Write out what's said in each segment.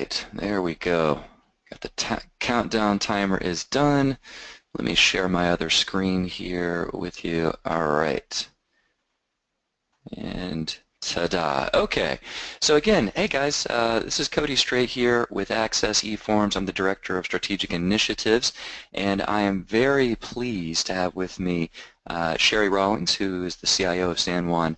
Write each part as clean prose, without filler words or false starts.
right, there we go. Got the countdown timer is done. Let me share my other screen here with you. All right. And ta-da. Okay. So again, hey guys, this is Cody Strait here with Access eForms. I'm the Director of Strategic Initiatives, and I am very pleased to have with me Sherry Rawlings, who is the CIO of San Juan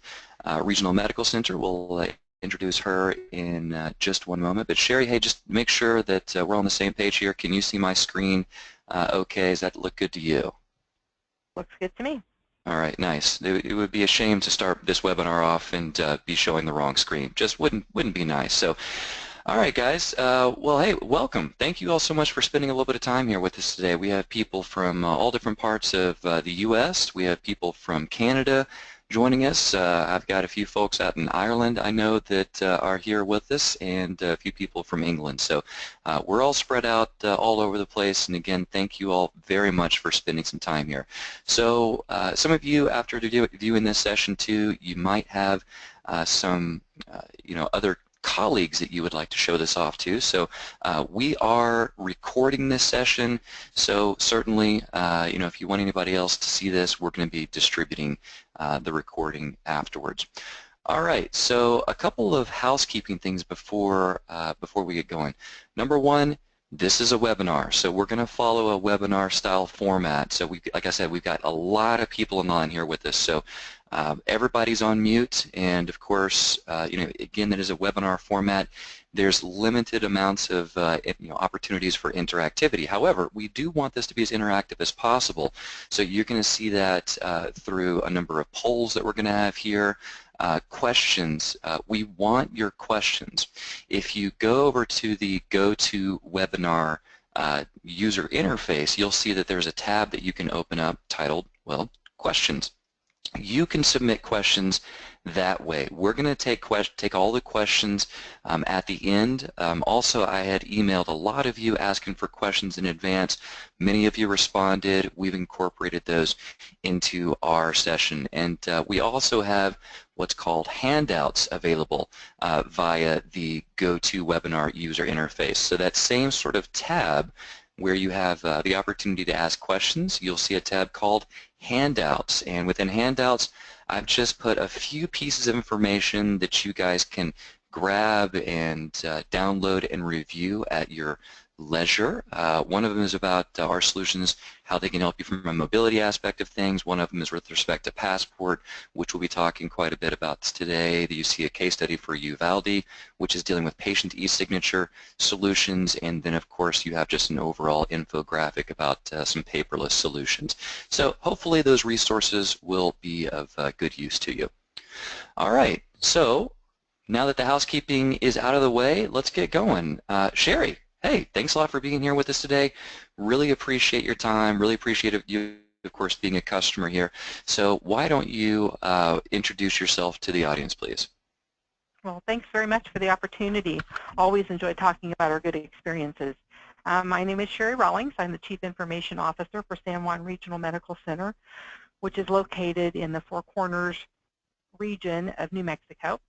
Regional Medical Center. We'll introduce her in just one moment. But Sherry, hey, just make sure that we're on the same page here. Can you see my screen okay? Does that look good to you? Looks good to me. All right, nice. It would be a shame to start this webinar off and be showing the wrong screen. Just wouldn't be nice. So, all right, guys. Well, hey, welcome. Thank you all so much for spending a little bit of time here with us today. We have people from all different parts of the U.S. We have people from Canada joining us. I've got a few folks out in Ireland I know that are here with us, and a few people from England. So we're all spread out all over the place, and again, thank you all very much for spending some time here. So some of you, after viewing this session too, you might have some other colleagues that you would like to show this off to. So we are recording this session, so certainly if you want anybody else to see this, we're going to be distributing the recording afterwards. All right, so a couple of housekeeping things before we get going. Number one, this is a webinar, so we're going to follow a webinar style format. So like I said, we've got a lot of people in line here with us. So everybody's on mute, and of course, again, that is a webinar format. There's limited amounts of opportunities for interactivity. However, we do want this to be as interactive as possible. So you're going to see that through a number of polls that we're going to have here. Questions. We want your questions. If you go over to the GoToWebinar user interface, you'll see that there's a tab that you can open up titled, well, Questions. You can submit questions that way. We're going to take all the questions at the end. Also, I had emailed a lot of you asking for questions in advance. Many of you responded. We've incorporated those into our session. And we also have what's called handouts available via the GoToWebinar user interface. So that same sort of tab where you have the opportunity to ask questions, you'll see a tab called Handouts, and within Handouts I've just put a few pieces of information that you guys can grab and download and review at your leisure. One of them is about our solutions, how they can help you from a mobility aspect of things. One of them is with respect to Passport, which we'll be talking quite a bit about today. You see a case study for Uvalde, which is dealing with patient e-signature solutions, and then of course you have just an overall infographic about some paperless solutions. So hopefully those resources will be of good use to you. All right, so now that the housekeeping is out of the way, let's get going. Sherry, hey, thanks a lot for being here with us today. Really appreciate your time. Really appreciate you, of course, being a customer here. So why don't you introduce yourself to the audience, please? Well, thanks very much for the opportunity. Always enjoy talking about our good experiences. My name is Sherry Rawlings. I'm the Chief Information Officer for San Juan Regional Medical Center, which is located in the Four Corners region of New Mexico.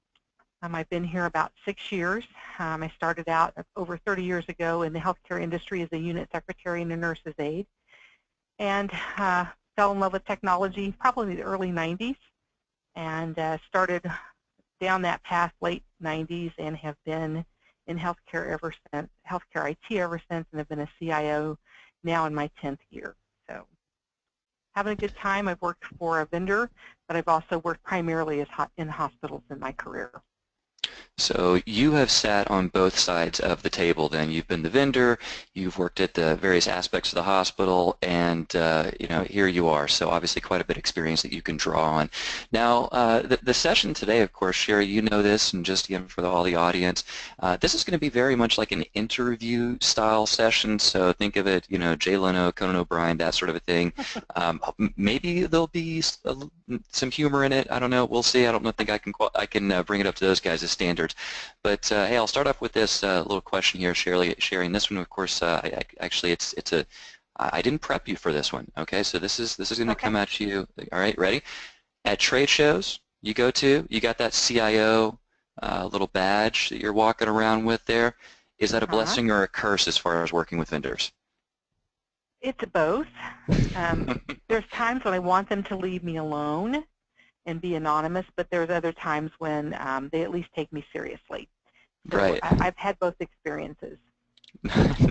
I've been here about 6 years. I started out over 30 years ago in the healthcare industry as a unit secretary and a nurse's aide, and fell in love with technology probably in the early 90s, and started down that path late 90s and have been in healthcare ever since, healthcare IT ever since, and have been a CIO now in my 10th year. So having a good time. I've worked for a vendor, but I've also worked primarily in hospitals in my career. So you have sat on both sides of the table then. You've been the vendor, you've worked at the various aspects of the hospital, and here you are. So obviously quite a bit of experience that you can draw on. Now the session today, of course, Sherry, you know this, and just again for all the audience, this is going to be very much like an interview style session. So think of it, Jay Leno, Conan O'Brien, that sort of a thing. Maybe there'll be some humor in it. I don't know. We'll see. I don't think I can bring it up to those guys as standards. But hey, I'll start off with this little question here, Sherry. And this one, of course, actually, I didn't prep you for this one. Okay, so this is going to come at you. All right, ready? At trade shows you go to, you got that CIO little badge that you're walking around with there. Is that a Uh-huh. blessing or a curse as far as working with vendors? It's both. Um, there's times when I want them to leave me alone and be anonymous, but there's other times when they at least take me seriously. So Right. I've had both experiences.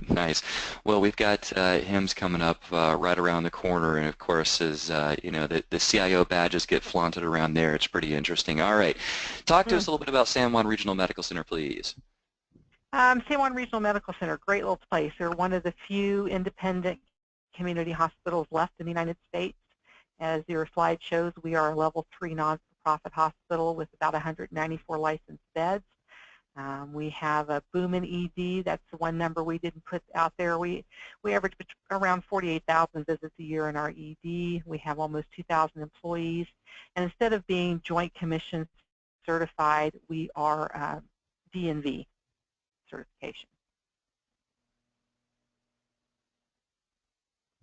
Nice. Well, we've got HIMSS coming up right around the corner, and of course, as the CIO badges get flaunted around there, it's pretty interesting. All right, talk to Hmm. us a little bit about San Juan Regional Medical Center, please. San Juan Regional Medical Center, great little place. They're one of the few independent community hospitals left in the United States. As your slide shows, we are a level 3 non-for-profit hospital with about 194 licensed beds. We have a Boomin ED. That's the one number we didn't put out there. We average around 48,000 visits a year in our ED. We have almost 2,000 employees. And instead of being Joint Commission certified, we are DNV certification.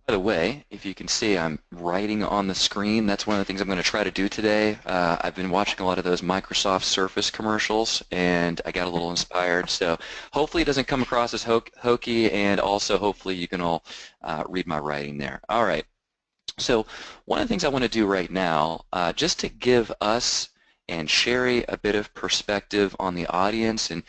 By the way, if you can see, I'm writing on the screen. That's one of the things I'm going to try to do today. I've been watching a lot of those Microsoft Surface commercials, and I got a little inspired. So hopefully it doesn't come across as hokey, and also hopefully you can all read my writing there. All right. So one of the things I want to do right now, just to give us and Sherry a bit of perspective on the audience, and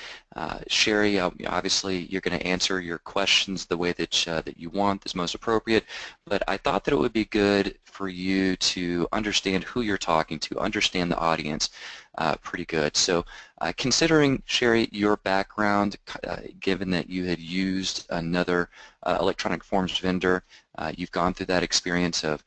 Sherry, obviously you're going to answer your questions the way that that you want, is most appropriate, but I thought that it would be good for you to understand who you're talking to, understand the audience pretty good. So considering, Sherry, your background, given that you had used another electronic forms vendor, you've gone through that experience of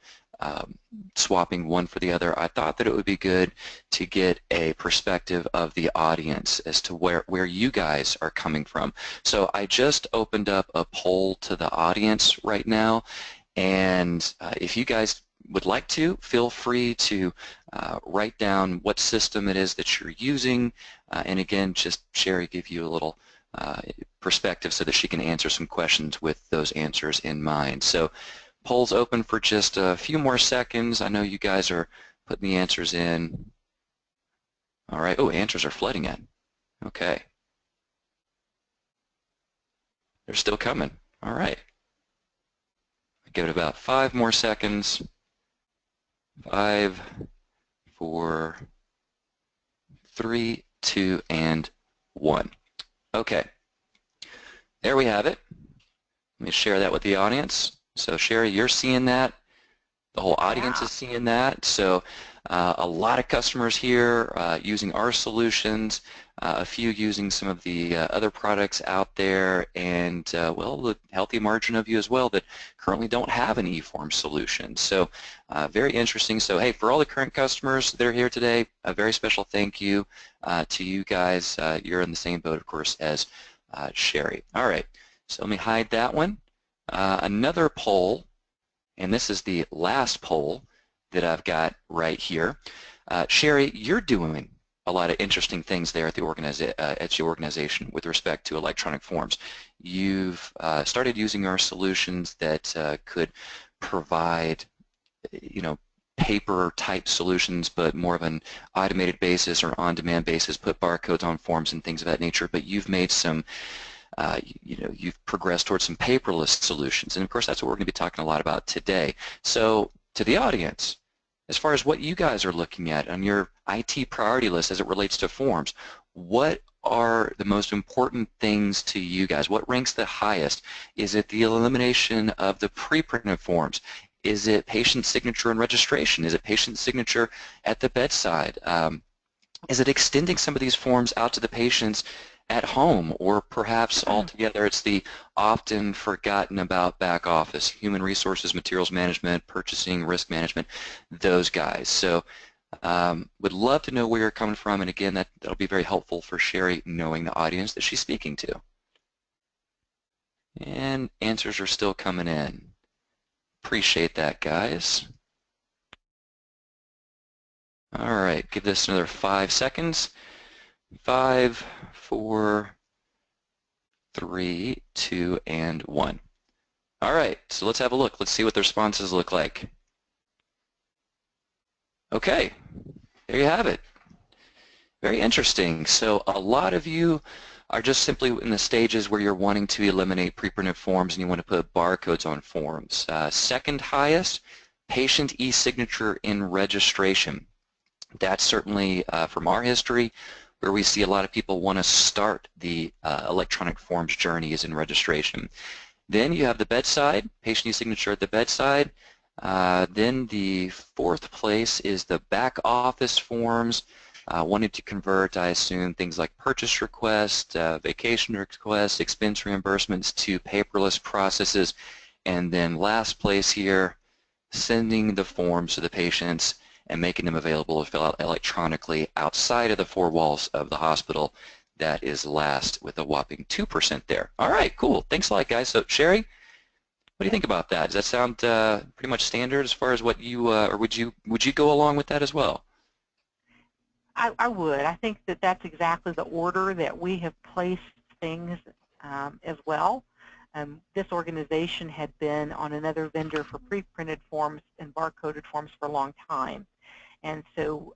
swapping one for the other, I thought that it would be good to get a perspective of the audience as to where you guys are coming from. So I just opened up a poll to the audience right now, and if you guys would like to, feel free to write down what system it is that you're using, and again, just Sherry give you a little perspective so that she can answer some questions with those answers in mind. So poll's open for just a few more seconds. I know you guys are putting the answers in. All right. Oh, answers are flooding in. Okay. They're still coming. All right. Give it about 5 more seconds. 5, 4, 3, 2, and 1. Okay. There we have it. Let me share that with the audience. So Sherry, you're seeing that. The whole audience Yeah. is seeing that. So a lot of customers here using our solutions, a few using some of the other products out there, and well, a healthy margin of you as well that currently don't have an eForm solution. So very interesting. So hey, for all the current customers that are here today, a very special thank you to you guys. You're in the same boat, of course, as Sherry. All right, so let me hide that one. Another poll, and this is the last poll that I've got right here. Sherry, you're doing a lot of interesting things there at the your organization with respect to electronic forms. You've started using our solutions that could provide, paper-type solutions, but more of an automated basis or on-demand basis, put barcodes on forms and things of that nature. But you've made some you've progressed towards some paperless solutions, and of course that's what we're going to be talking a lot about today. So to the audience, as far as what you guys are looking at on your IT priority list as it relates to forms, what are the most important things to you guys? What ranks the highest? Is it the elimination of the pre-printed forms? Is it patient signature and registration? Is it patient signature at the bedside? Is it extending some of these forms out to the patients at home, or perhaps altogether it's the often forgotten about back office, human resources, materials management, purchasing, risk management, those guys. So would love to know where you're coming from, and again, that'll be very helpful for Sherry knowing the audience that she's speaking to. And answers are still coming in. Appreciate that, guys. All right, give this another 5 seconds. 5, 4, 3, 2, and 1. All right, so let's have a look. Let's see what the responses look like. Okay, there you have it. Very interesting. So a lot of you are just simply in the stages where you're wanting to eliminate pre-printed forms and you want to put barcodes on forms. Second highest, patient e-signature in registration. That's certainly from our history where we see a lot of people want to start the electronic forms journey is in registration. Then you have the bedside, patient e-signature at the bedside. Then the fourth place is the back office forms. Wanted to convert, I assume, things like purchase requests, vacation requests, expense reimbursements to paperless processes. And then last place here, sending the forms to the patients and making them available to fill out electronically outside of the four walls of the hospital. That is last with a whopping 2% there. All right, cool. Thanks a lot, guys. So, Sherry, what do you think about that? Does that sound pretty much standard as far as what you, or would you go along with that as well? I would. I think that that's exactly the order that we have placed things as well. This organization had been on another vendor for pre-printed forms and barcoded forms for a long time. And so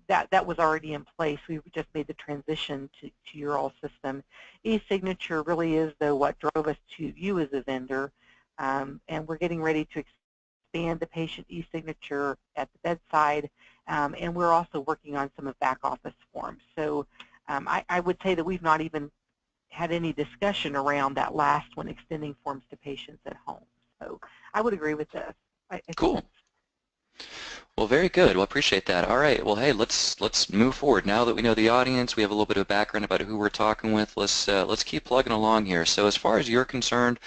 that was already in place. We just made the transition to your all system. E-signature really is, though, what drove us to you as a vendor. And we're getting ready to expand the patient e-signature at the bedside. And we're also working on some of back office forms. So I would say that we've not even had any discussion around that last one, extending forms to patients at home. So I would agree with this. Cool. Well, very good. Well, appreciate that. All right. Well, hey, let's move forward. Now that we know the audience, we have a little bit of background about who we're talking with. Let's keep plugging along here. So, as far as you're concerned,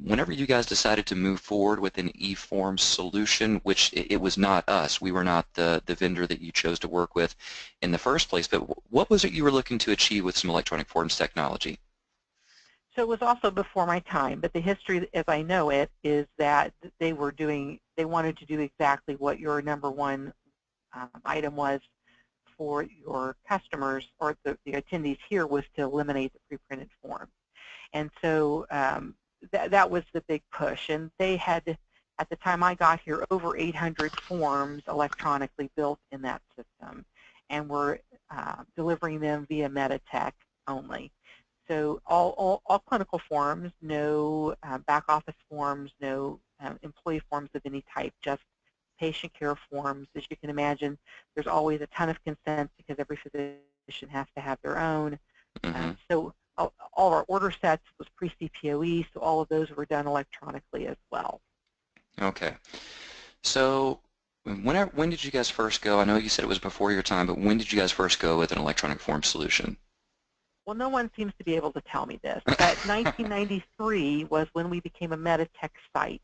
whenever you guys decided to move forward with an eForms solution, which it was not us, we were not the vendor that you chose to work with in the first place. But what was it you were looking to achieve with some electronic forms technology? So it was also before my time, but the history, as I know it, is that they wanted to do exactly what your number one item was for your customers, or the attendees here, was to eliminate the pre-printed form. And so that was the big push. And they had, at the time I got here, over 800 forms electronically built in that system, and were delivering them via Meditech only. So all clinical forms, no back office forms, no employee forms of any type, just patient care forms. As you can imagine, there's always a ton of consent because every physician has to have their own. So all our order sets was pre-CPOE, so all of those were done electronically as well. Okay. So when did you guys first go? I know you said it was before your time, but when did you guys first go with an electronic form solution? Well, no one seems to be able to tell me this, but 1993 was when we became a Meditech site,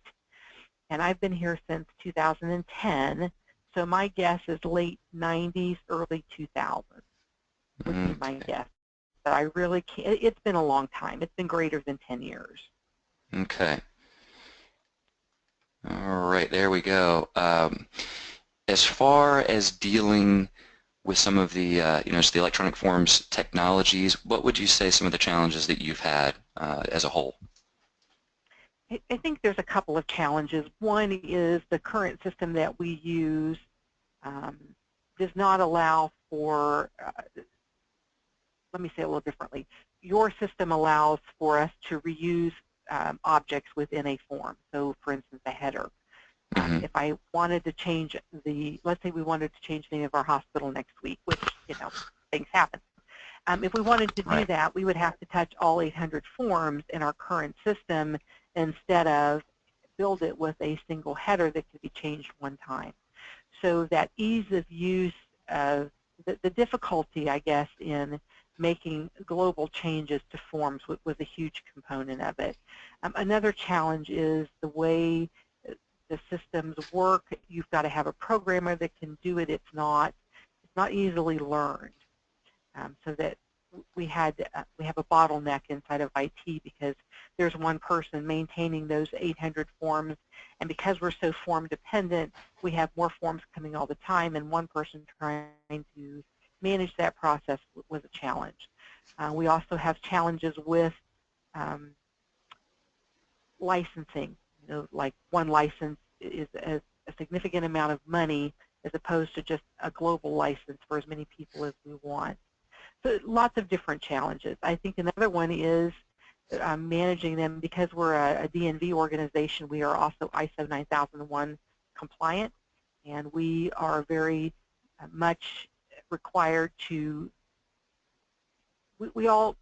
and I've been here since 2010, so my guess is late 90s, early 2000s would be my guess. But I really can't, it's been a long time. It's been greater than 10 years. Okay. All right, there we go. As far as dealing with some of the, just the electronic forms technologies, what would you say some of the challenges that you've had as a whole? I think there's a couple of challenges. One is the current system that we use does not allow for, let me say it a little differently. Your system allows for us to reuse objects within a form. So, for instance, a header. If I wanted to change let's say we wanted to change the name of our hospital next week, which, things happen. If we wanted to do that, we would have to touch all 800 forms in our current system instead of build it with a single header that could be changed one time. So that ease of use of the difficulty, I guess, in making global changes to forms was a huge component of it. Another challenge is the way the systems work. You've got to have a programmer that can do it. It's not easily learned. So that we have a bottleneck inside of IT because there's one person maintaining those 800 forms, and because we're so form dependent, we have more forms coming all the time, and one person trying to manage that process was a challenge. We also have challenges with licensing. Like one license is a significant amount of money as opposed to just a global license for as many people as we want. So lots of different challenges. I think another one is managing them. Because we're a DNV organization, we are also ISO 9001 compliant, and we are very much required to, we all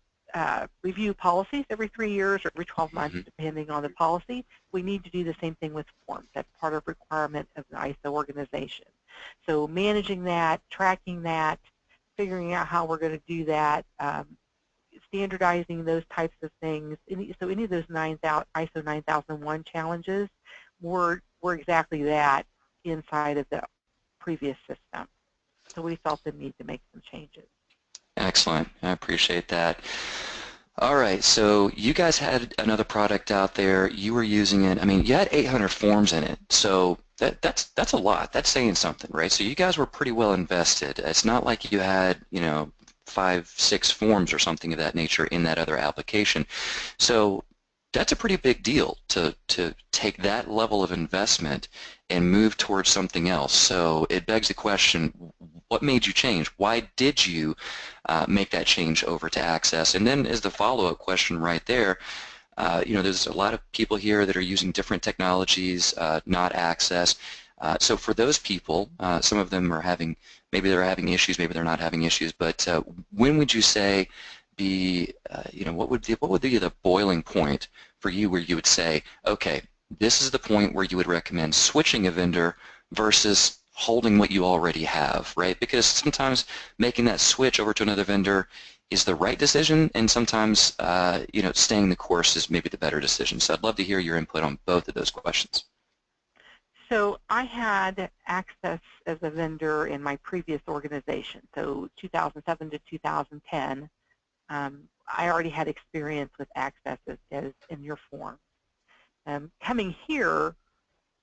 review policies every 3 years or every 12 months, depending on the policy. We need to do the same thing with forms. That's part of requirement of the ISO organization. So managing that, tracking that, figuring out how we're going to do that, standardizing those types of things. So any of those ISO 9001 challenges were exactly that inside of the previous system. So we felt the need to make some changes. Excellent. I appreciate that. All right, so you guys had another product out there. You were using it. I mean, you had 800 forms in it, so that's a lot. That's saying something, right? So you guys were pretty well invested. It's not like you had, 5, 6 forms or something of that nature in that other application. So that's a pretty big deal to take that level of investment and move towards something else. So it begs the question, what made you change? Why did you make that change over to Access? And then as the follow-up question right there, there's a lot of people here that are using different technologies, not Access. So for those people, some of them are having, maybe they're having issues, maybe they're not having issues, but when would you say what would be the boiling point for you where you would say, okay, this is the point where you would recommend switching a vendor versus holding what you already have, right? Because sometimes making that switch over to another vendor is the right decision, and sometimes staying the course is maybe the better decision. So I'd love to hear your input on both of those questions. So I had Access as a vendor in my previous organization, so 2007 to 2010. I already had experience with Access as in your form. Coming here,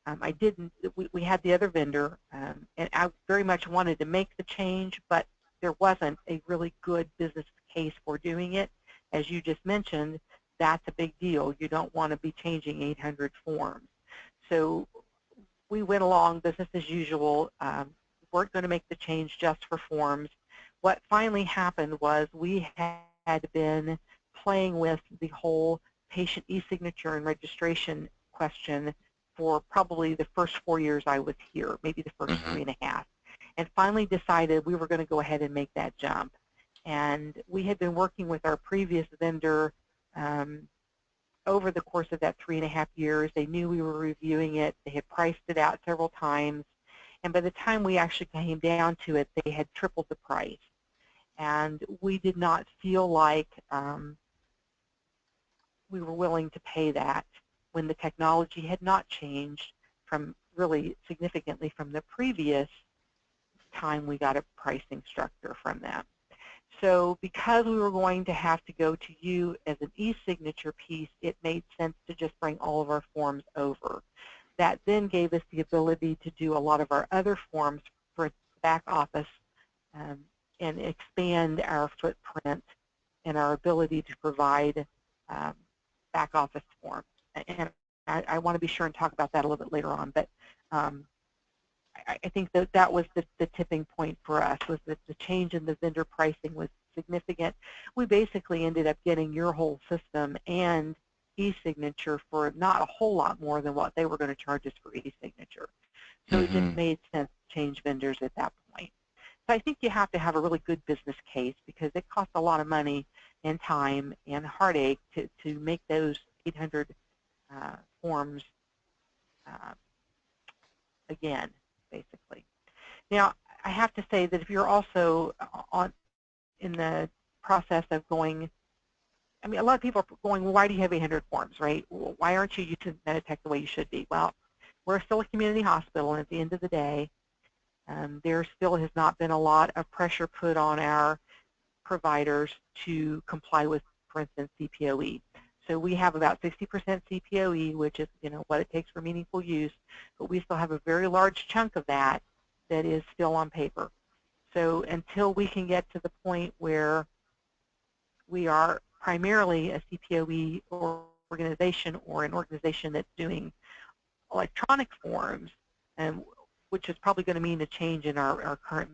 I didn't. We had the other vendor, and I very much wanted to make the change, but there wasn't a really good business case for doing it. As you just mentioned, that's a big deal. You don't want to be changing 800 forms. So we went along business as usual. Weren't going to make the change just for forms. What finally happened was we had been playing with the whole patient e-signature and registration question for probably the first 4 years I was here, maybe the first 3.5, and finally decided we were going to go ahead and make that jump. And we had been working with our previous vendor over the course of that 3.5 years. They knew we were reviewing it. They had priced it out several times. And by the time we actually came down to it, they had tripled the price. And we did not feel like we were willing to pay that when the technology had not changed from really significantly from the previous time we got a pricing structure from them. So because we were going to have to go to you as an e-signature piece, it made sense to just bring all of our forms over. That then gave us the ability to do a lot of our other forms for back office and expand our footprint and our ability to provide back office forms. And I want to be sure and talk about that a little bit later on, but I think that was the tipping point for us, was that the change in the vendor pricing was significant. We basically ended up getting your whole system and e-signature for not a whole lot more than what they were going to charge us for e-signature. So it just made sense to change vendors at that point. So I think you have to have a really good business case, because it costs a lot of money and time and heartache to make those 800 forms again, basically. Now, I have to say that if you're also in the process of going, I mean, a lot of people are going, well, why do you have 800 forms, right? Why aren't you using Meditech the way you should be? Well, we're still a community hospital, and at the end of the day, there still has not been a lot of pressure put on our providers to comply with, for instance, CPOE. So we have about 60% CPOE, which is what it takes for meaningful use, but we still have a very large chunk of that that is still on paper. So until we can get to the point where we are primarily a CPOE organization, or an organization that's doing electronic forms, which is probably going to mean a change in our current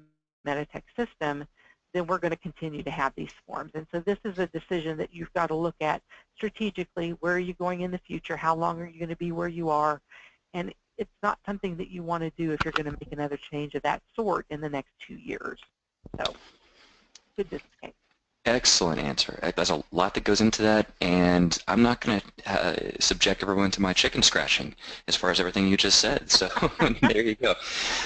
Meditech system, then we're going to continue to have these forms. And so this is a decision that you've got to look at strategically. Where are you going in the future? How long are you going to be where you are? And it's not something that you want to do if you're going to make another change of that sort in the next 2 years. So, good business case. Excellent answer. There's a lot that goes into that, and I'm not going to subject everyone to my chicken scratching as far as everything you just said. So there you go.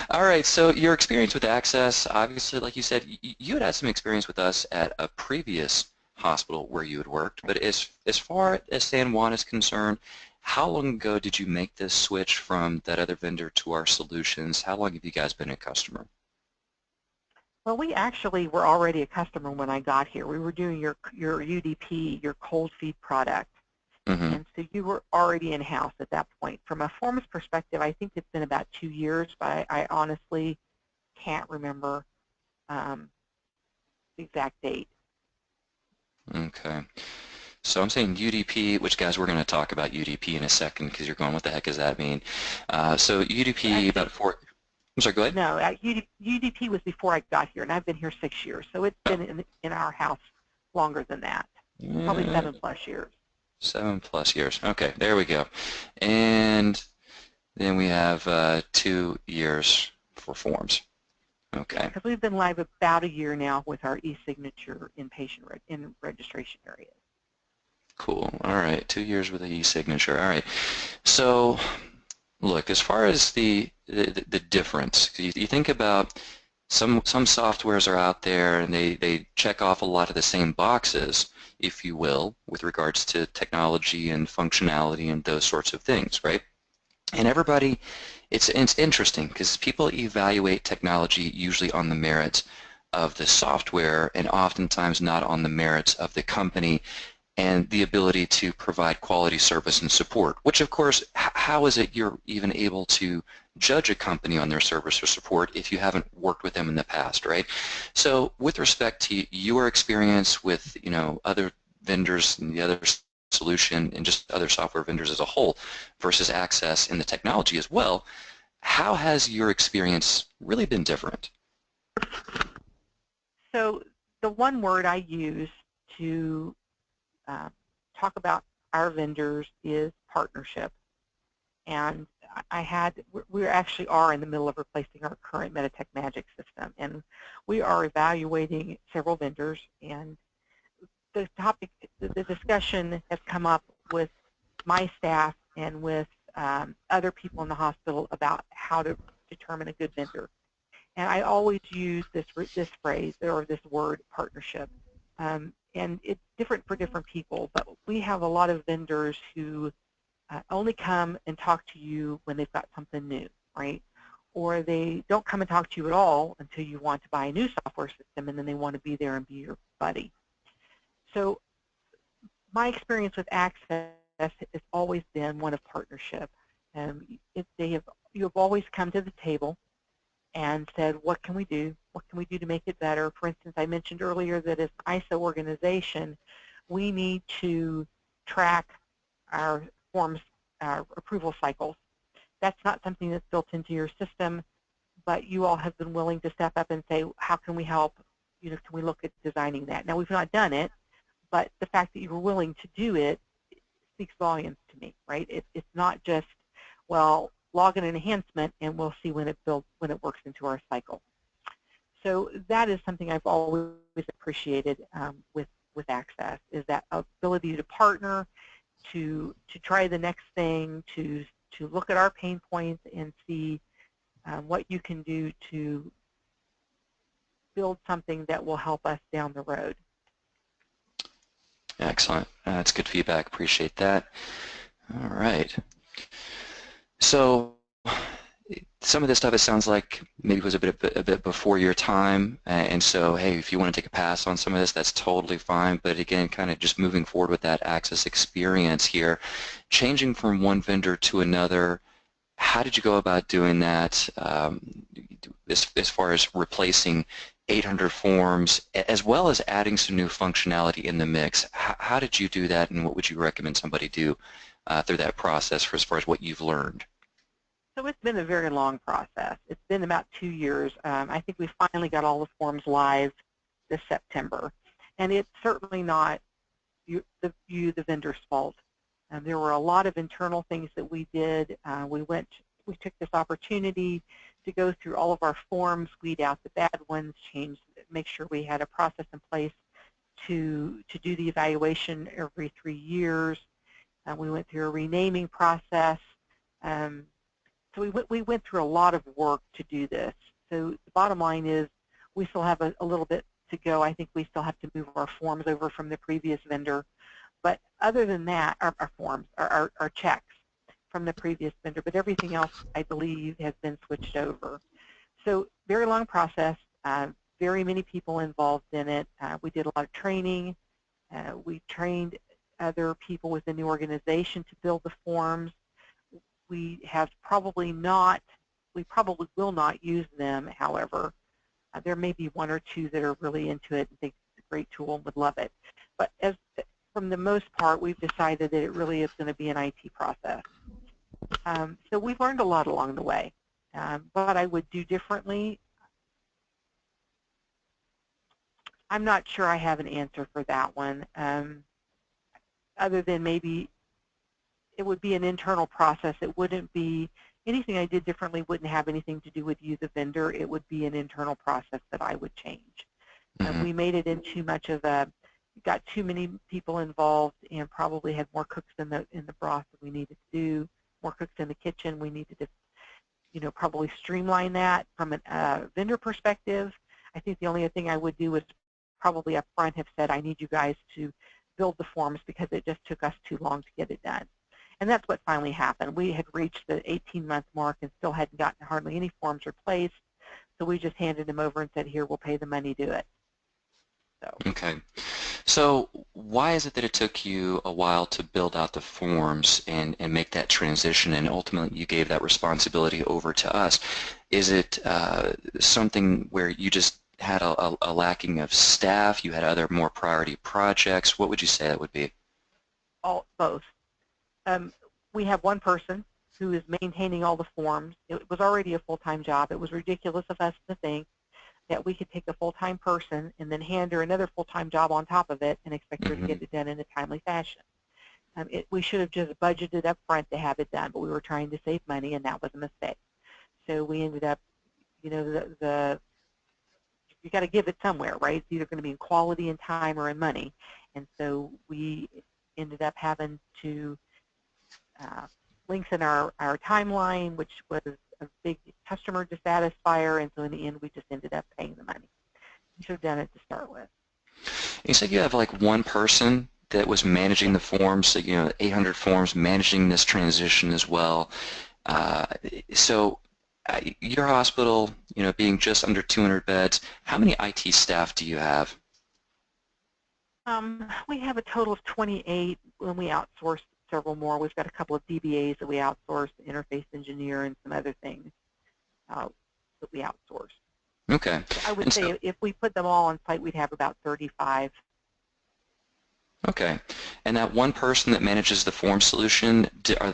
All right, so your experience with Access, obviously, like you said, you had some experience with us at a previous hospital where you had worked, but as far as San Juan is concerned, how long ago did you make this switch from that other vendor to our solutions? How long have you guys been a customer? Well, we actually were already a customer when I got here. We were doing your UDP, your cold feed product. Mm-hmm. And so you were already in-house at that point. From a forms perspective, I think it's been about 2 years, but I honestly can't remember the exact date. Okay. So I'm saying UDP, which, guys, we're going to talk about UDP in a second because you're going, what the heck does that mean? So UDP Actually, about 4, I'm sorry, go ahead. No, UDP was before I got here, and I've been here 6 years. So it's been in our house longer than that, probably 7+ years. 7+ years. Okay, there we go. And then we have 2 years for forms. Okay. Because we've been live about a year now with our e-signature in registration areas. Cool. All right, 2 years with the e-signature. All right. So, look, as far as the difference, you think about some softwares are out there and they check off a lot of the same boxes, if you will, with regards to technology and functionality and those sorts of things, right? And everybody, it's interesting because people evaluate technology usually on the merits of the software and oftentimes not on the merits of the company and the ability to provide quality service and support, which of course, how is it you're even able to judge a company on their service or support if you haven't worked with them in the past, right? So with respect to your experience with, other vendors and the other solution and just other software vendors as a whole versus Access and the technology as well, how has your experience really been different? So the one word I use to talk about our vendors is partnership. And we actually are in the middle of replacing our current Meditech Magic system, and we are evaluating several vendors. And the topic, the discussion has come up with my staff and with other people in the hospital about how to determine a good vendor. And I always use this phrase or this word, partnership. And it's different for different people, but we have a lot of vendors who only come and talk to you when they've got something new, right? Or they don't come and talk to you at all until you want to buy a new software system, and then they want to be there and be your buddy. So my experience with Access has always been one of partnership. You have always come to the table and said, what can we do? What can we do to make it better? For instance, I mentioned earlier that as an ISO organization, we need to track our forms approval cycles. That's not something that's built into your system, but you all have been willing to step up and say, how can we help? Can we look at designing that? Now, we've not done it, but the fact that you were willing to do it speaks volumes to me, right? It's not just, well, log an enhancement and we'll see when it works into our cycle. So that is something I've always appreciated with Access, is that ability to partner, to try the next thing, to look at our pain points and see what you can do to build something that will help us down the road. Excellent. That's good feedback. Appreciate that. All right. So some of this stuff, it sounds like maybe was a bit before your time, and so, hey, if you want to take a pass on some of this, that's totally fine. But again, kind of just moving forward with that Access experience here, changing from one vendor to another, how did you go about doing that as far as replacing 800 forms, as well as adding some new functionality in the mix? How did you do that, and what would you recommend somebody do through that process as far as what you've learned? So it's been a very long process. It's been about 2 years. I think we finally got all the forms live this September. And it's certainly not the vendor's fault. There were a lot of internal things that we did. We took this opportunity to go through all of our forms, weed out the bad ones, make sure we had a process in place to do the evaluation every 3 years. We went through a renaming process. So we went through a lot of work to do this. So the bottom line is we still have a little bit to go. I think we still have to move our forms over from the previous vendor. But other than that, our forms, our checks from the previous vendor, but everything else, I believe, has been switched over. So very long process, very many people involved in it. We did a lot of training. We trained other people within the organization to build the forms. We probably will not use them, however. There may be one or two that are really into it and think it's a great tool and would love it. But from the most part, we've decided that it really is going to be an IT process. So we've learned a lot along the way. What I would do differently, I'm not sure I have an answer for that one, other than maybe it would be an internal process. It wouldn't be, anything I did differently wouldn't have anything to do with you, the vendor. It would be an internal process that I would change. We made it in too much of a, got too many people involved and probably had more cooks in the broth than we needed to do, more cooks in the kitchen. We needed to, probably streamline that from a vendor perspective. I think the only thing I would do is probably up front have said, I need you guys to build the forms because it just took us too long to get it done. And that's what finally happened. We had reached the 18-month mark and still hadn't gotten hardly any forms replaced. So we just handed them over and said, here, we'll pay the money, do it. So. Okay. So why is it that it took you a while to build out the forms and make that transition, and ultimately you gave that responsibility over to us? Is it something where you just had a lacking of staff, you had other more priority projects? What would you say that would be? Both. We have one person who is maintaining all the forms. It was already a full-time job. It was ridiculous of us to think that we could take a full-time person and then hand her another full-time job on top of it and expect her to get it done in a timely fashion. We should have just budgeted up front to have it done, but we were trying to save money, and that was a mistake. So we ended up, you got to give it somewhere, right? It's either going to be in quality and time or in money. And so we ended up having to lengthen our timeline, which was a big customer dissatisfier, and so in the end we just ended up paying the money. We should have done it to start with. You said you have like one person that was managing the forms, so 800 forms, managing this transition as well. So your hospital, being just under 200 beds, how many IT staff do you have? We have a total of 28 when we outsource several more. We've got a couple of DBAs that we outsource, interface engineer, and some other things that we outsource. Okay. So I would say if we put them all on site, we'd have about 35. Okay. And that one person that manages the form solution,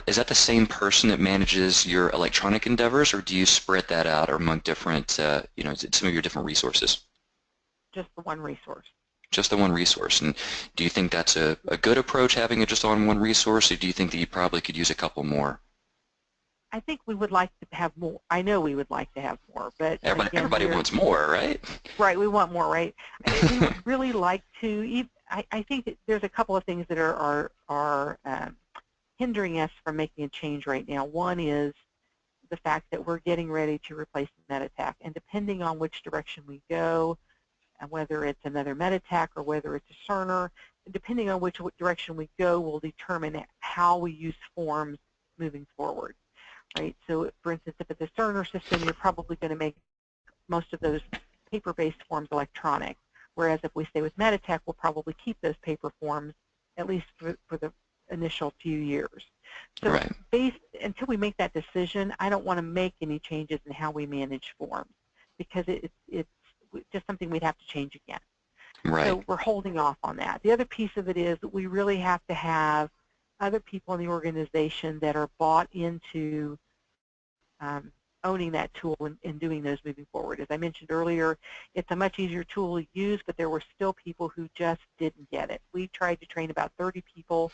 is that the same person that manages your electronic endeavors, or do you spread that out among different, some of your different resources? Just the one resource. Just the one resource. And do you think that's a good approach, having it just on one resource, or do you think that you probably could use a couple more? I think we would like to have more. I know we would like to have more, but everybody wants more, right? Right, we want more, right? We would really like to. I think that there's a couple of things that are hindering us from making a change right now. One is the fact that we're getting ready to replace Meditac, and depending on which direction we go, and whether it's another Meditac or whether it's a Cerner, depending on which direction we go will determine how we use forms moving forward, right? So, for instance, if it's a Cerner system, you're probably going to make most of those paper-based forms electronic, whereas if we stay with Meditac, we'll probably keep those paper forms at least for the initial few years. So right. Until we make that decision, I don't want to make any changes in how we manage forms because it's just something we'd have to change again. Right. So we're holding off on that. The other piece of it is that we really have to have other people in the organization that are bought into owning that tool and doing those moving forward. As I mentioned earlier, it's a much easier tool to use, but there were still people who just didn't get it. We tried to train about 30 people,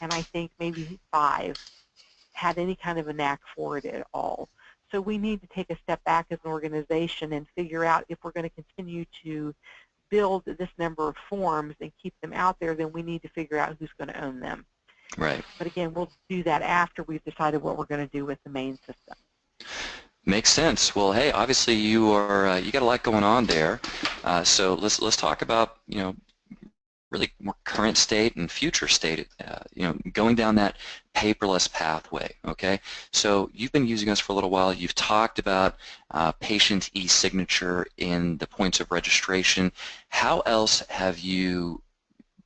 and I think maybe 5 had any kind of a knack for it at all. So we need to take a step back as an organization and figure out if we're going to continue to build this number of forms and keep them out there, then we need to figure out who's going to own them. Right. But again, we'll do that after we've decided what we're going to do with the main system. Makes sense. Well, hey, obviously you got a lot going on there. So let's talk about, really more current state and future state, going down that paperless pathway, okay? So you've been using us for a little while. You've talked about patient e-signature in the points of registration. How else have you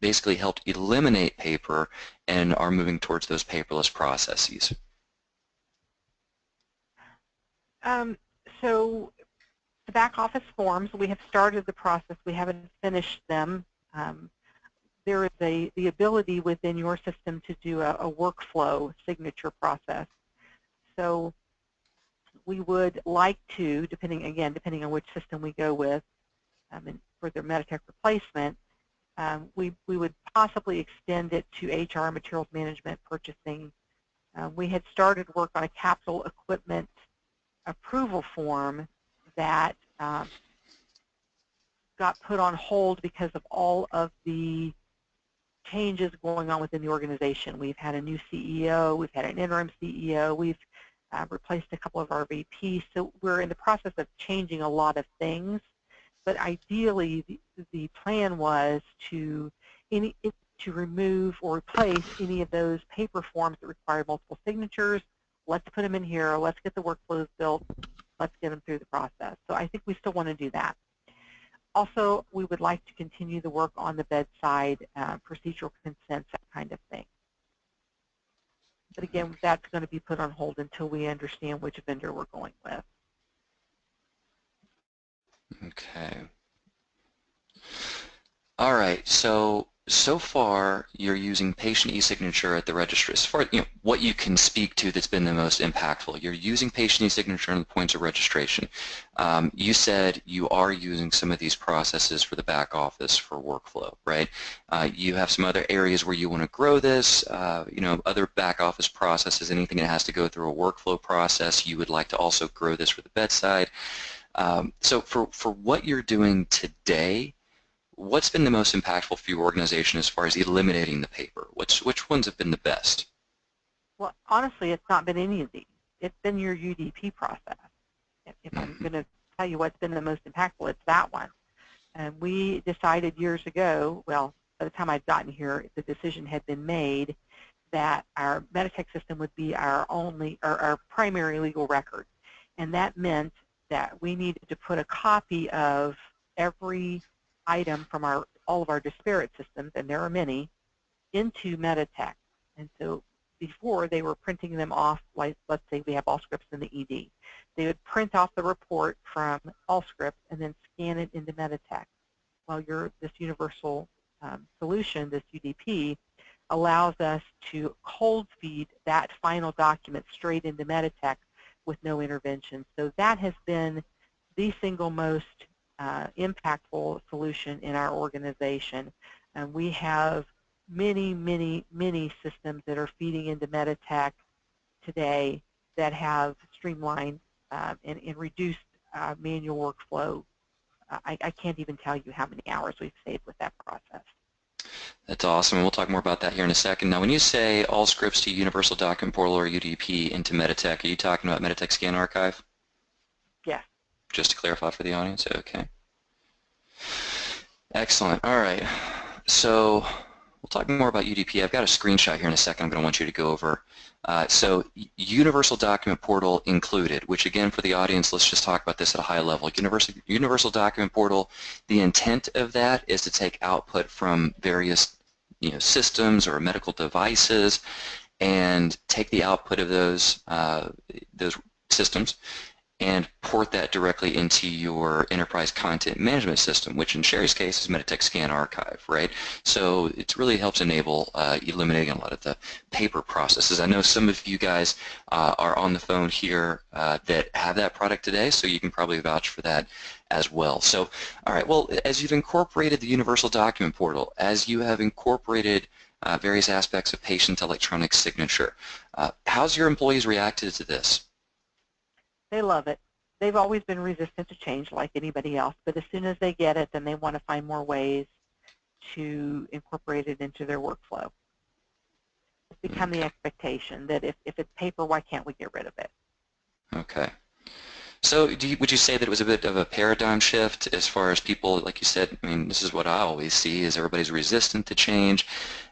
basically helped eliminate paper and are moving towards those paperless processes? So the back office forms, we have started the process. We haven't finished them. There is the ability within your system to do a workflow signature process. So we would like to, depending on which system we go with, and for their Meditech replacement, we would possibly extend it to HR, materials management, purchasing. We had started work on a capital equipment approval form that got put on hold because of all of the changes going on within the organization. We've had a new CEO, we've had an interim CEO, we've replaced a couple of our VPs, so we're in the process of changing a lot of things. But ideally, the plan was to remove or replace any of those paper forms that require multiple signatures. Let's put them in here, let's get the workflows built, let's get them through the process. So I think we still want to do that. Also, we would like to continue the work on the bedside, procedural consents, that kind of thing. But again, that's going to be put on hold until we understand which vendor we're going with. Okay. All right. So far, you're using patient e-signature at the registry. As far as what you can speak to that's been the most impactful, you're using patient e-signature on the points of registration. You said you are using some of these processes for the back office for workflow, right? You have some other areas where you want to grow this, other back office processes, anything that has to go through a workflow process, you would like to also grow this for the bedside. So for what you're doing today, what's been the most impactful for your organization as far as eliminating the paper? Which ones have been the best? Well, honestly, it's not been any of these. It's been your UDP process. If I'm going to tell you what's been the most impactful, it's that one. And we decided years ago, well, by the time I'd gotten here, the decision had been made that our Meditech system would be our primary legal record. And that meant that we needed to put a copy of every item from all of our disparate systems, and there are many, into Meditech. And so before, they were printing them off, like let's say we have Allscripts in the ED. They would print off the report from Allscripts and then scan it into Meditech. Well, this universal solution, this UDP, allows us to cold feed that final document straight into Meditech with no intervention. So that has been the single most impactful solution in our organization. And we have many, many, many systems that are feeding into Meditech today that have streamlined and reduced manual workflow. I can't even tell you how many hours we've saved with that process. That's awesome. We'll talk more about that here in a second. Now, when you say Allscripts to Universal Document Portal or UDP into Meditech, are you talking about Meditech Scan Archive? Yes. Just to clarify for the audience? Okay. Excellent. All right. So we'll talk more about UDP. I've got a screenshot here in a second I'm going to want you to go over. So Universal Document Portal included, which again for the audience, let's just talk about this at a high level. Universal Document Portal, the intent of that is to take output from various systems or medical devices and take the output of those systems and port that directly into your enterprise content management system, which in Sherry's case is Meditech Scan Archive, right? So it really helps enable eliminating a lot of the paper processes. I know some of you guys are on the phone here that have that product today, so you can probably vouch for that as well. So, all right, well, as you've incorporated the Universal Document Portal, as you have incorporated various aspects of patient electronic signature, how's your employees reacted to this? They love it. They've always been resistant to change like anybody else, but as soon as they get it, then they want to find more ways to incorporate it into their workflow. It's become the expectation that if it's paper, why can't we get rid of it? Okay. So would you say that it was a bit of a paradigm shift as far as people, like you said, I mean, this is what I always see, is everybody's resistant to change.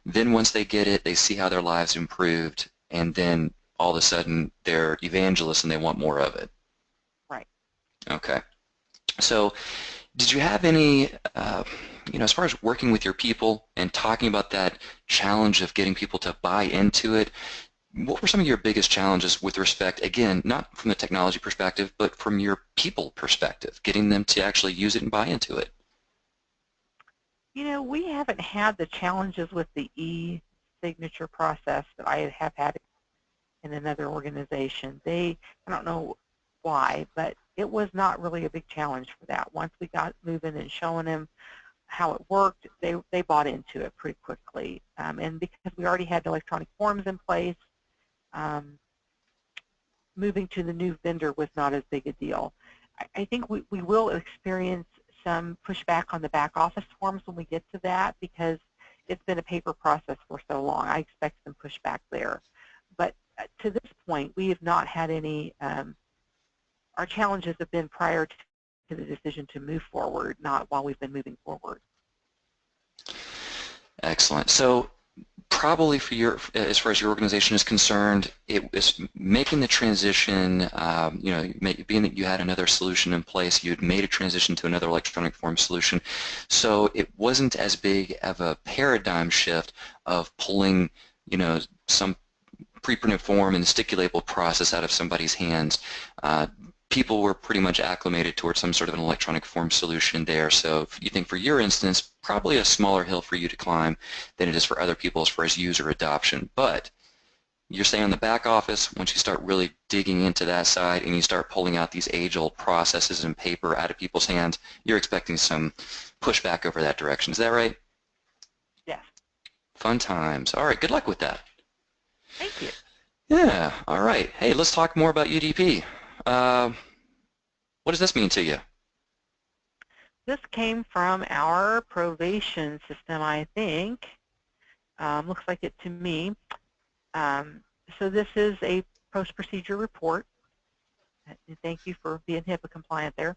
Then once they get it, they see how their lives improved, and then all of a sudden they're evangelists and they want more of it. Right. Okay. So did you have any, as far as working with your people and talking about that challenge of getting people to buy into it, what were some of your biggest challenges with respect, again, not from the technology perspective, but from your people perspective, getting them to actually use it and buy into it? We haven't had the challenges with the e-signature process that I have had in another organization. I don't know why, but it was not really a big challenge for that. Once we got moving and showing them how it worked, they bought into it pretty quickly. And because we already had electronic forms in place, moving to the new vendor was not as big a deal. I think we will experience some pushback on the back office forms when we get to that, because it's been a paper process for so long. I expect some pushback there. But to this point, we have not had any, our challenges have been prior to the decision to move forward, not while we've been moving forward. Excellent. So probably for your, as far as your organization is concerned, it was making the transition, being that you had another solution in place, you had made a transition to another electronic form solution, so it wasn't as big of a paradigm shift of pulling, some pre-printed form and sticky label process out of somebody's hands. People were pretty much acclimated towards some sort of an electronic form solution there. So if you think for your instance, probably a smaller hill for you to climb than it is for other people as far as user adoption. But you're saying on the back office, once you start really digging into that side and you start pulling out these age-old processes and paper out of people's hands, you're expecting some pushback over that direction. Is that right? Yes. Fun times. All right, good luck with that. Thank you. Yeah, all right. Hey, let's talk more about UDP. What does this mean to you? This came from our Provation system, I think. Looks like it to me. So this is a post-procedure report. Thank you for being HIPAA compliant there.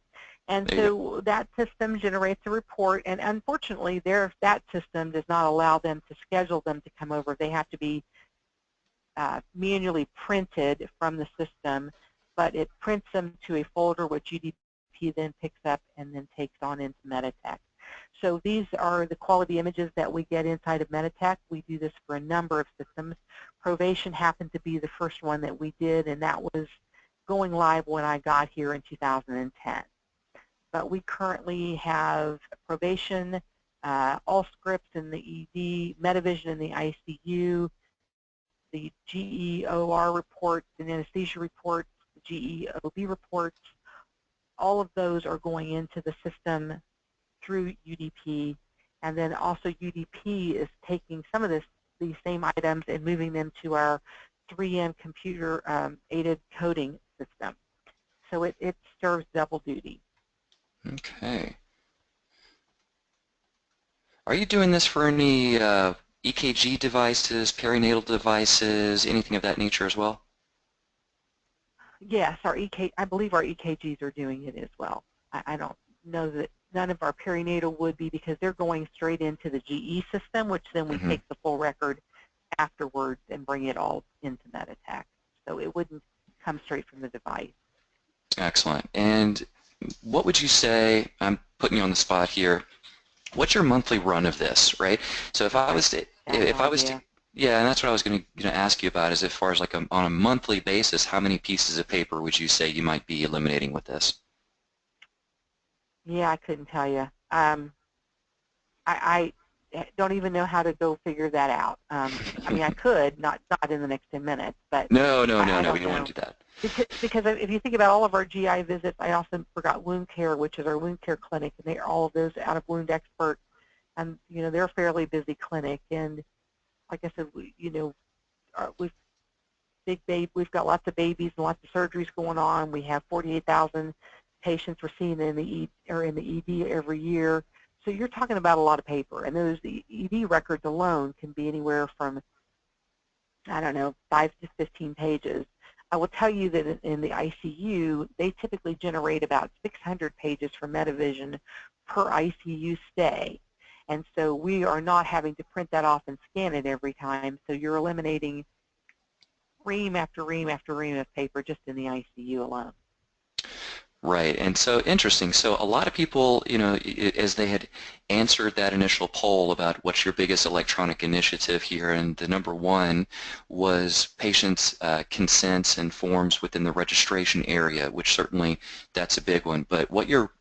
And so that system generates a report, and unfortunately, that system does not allow them to schedule them to come over. They have to be manually printed from the system, but it prints them to a folder which UDP then picks up and then takes on into Meditech. So these are the quality images that we get inside of Meditech. We do this for a number of systems. Provation happened to be the first one that we did, and that was going live when I got here in 2010. But we currently have Provation, Allscripts in the ED, Medivision in the ICU, the GEOR reports and anesthesia reports, the GEOB reports. All of those are going into the system through UDP, and then also UDP is taking some of these same items and moving them to our 3M computer aided coding system. So it serves double duty. Okay. Are you doing this for any EKG devices, perinatal devices, anything of that nature as well? Yes, I believe our EKGs are doing it as well. I don't know that none of our perinatal would be, because they're going straight into the GE system, which then we take the full record afterwards and bring it all into Meditech. So it wouldn't come straight from the device. Excellent. And what would you say, I'm putting you on the spot here, what's your monthly run of this, right? So if I was to, Yeah, and that's what I was going to ask you about, is as far as like on a monthly basis, how many pieces of paper would you say you might be eliminating with this? Yeah, I couldn't tell you. I don't even know how to go figure that out. I mean, I could, not in the next 10 minutes, but No, no, no, I no, we don't don't want know. to do that. Because if you think about all of our GI visits, I also forgot wound care, which is our wound care clinic, and they're all of those out of wound expert, and they're a fairly busy clinic. And like I said, we've got lots of babies and lots of surgeries going on. We have 48,000 patients we're seeing in the ED every year. So you're talking about a lot of paper, and those ED records alone can be anywhere from, I don't know, 5 to 15 pages. I will tell you that in the ICU, they typically generate about 600 pages for Medivision per ICU stay. And so we are not having to print that off and scan it every time. So you're eliminating ream after ream after ream of paper just in the ICU alone. Right, and so interesting. So a lot of people, as they had answered that initial poll about what's your biggest electronic initiative here, and the number one was patients' consents and forms within the registration area, which certainly that's a big one. But what you're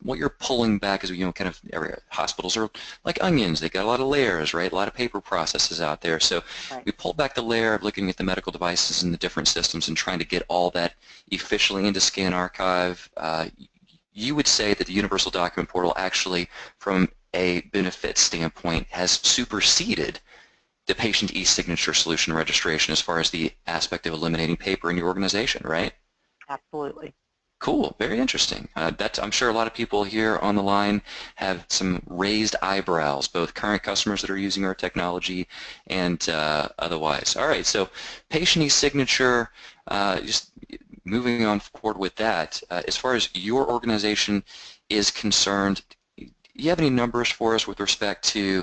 pulling back is, kind of hospitals are like onions. They got a lot of layers, right? A lot of paper processes out there. So Right. we pulled back the layer of looking at the medical devices and the different systems and trying to get all that efficiently into Scan Archive. You would say that the Universal Document Portal actually, from a benefit standpoint, has superseded the patient e-signature solution registration as far as the aspect of eliminating paper in your organization, right? Absolutely. Cool, very interesting. I'm sure a lot of people here on the line have some raised eyebrows, both current customers that are using our technology and otherwise. All right, so patient e-signature, just moving on forward with that, as far as your organization is concerned, do you have any numbers for us with respect to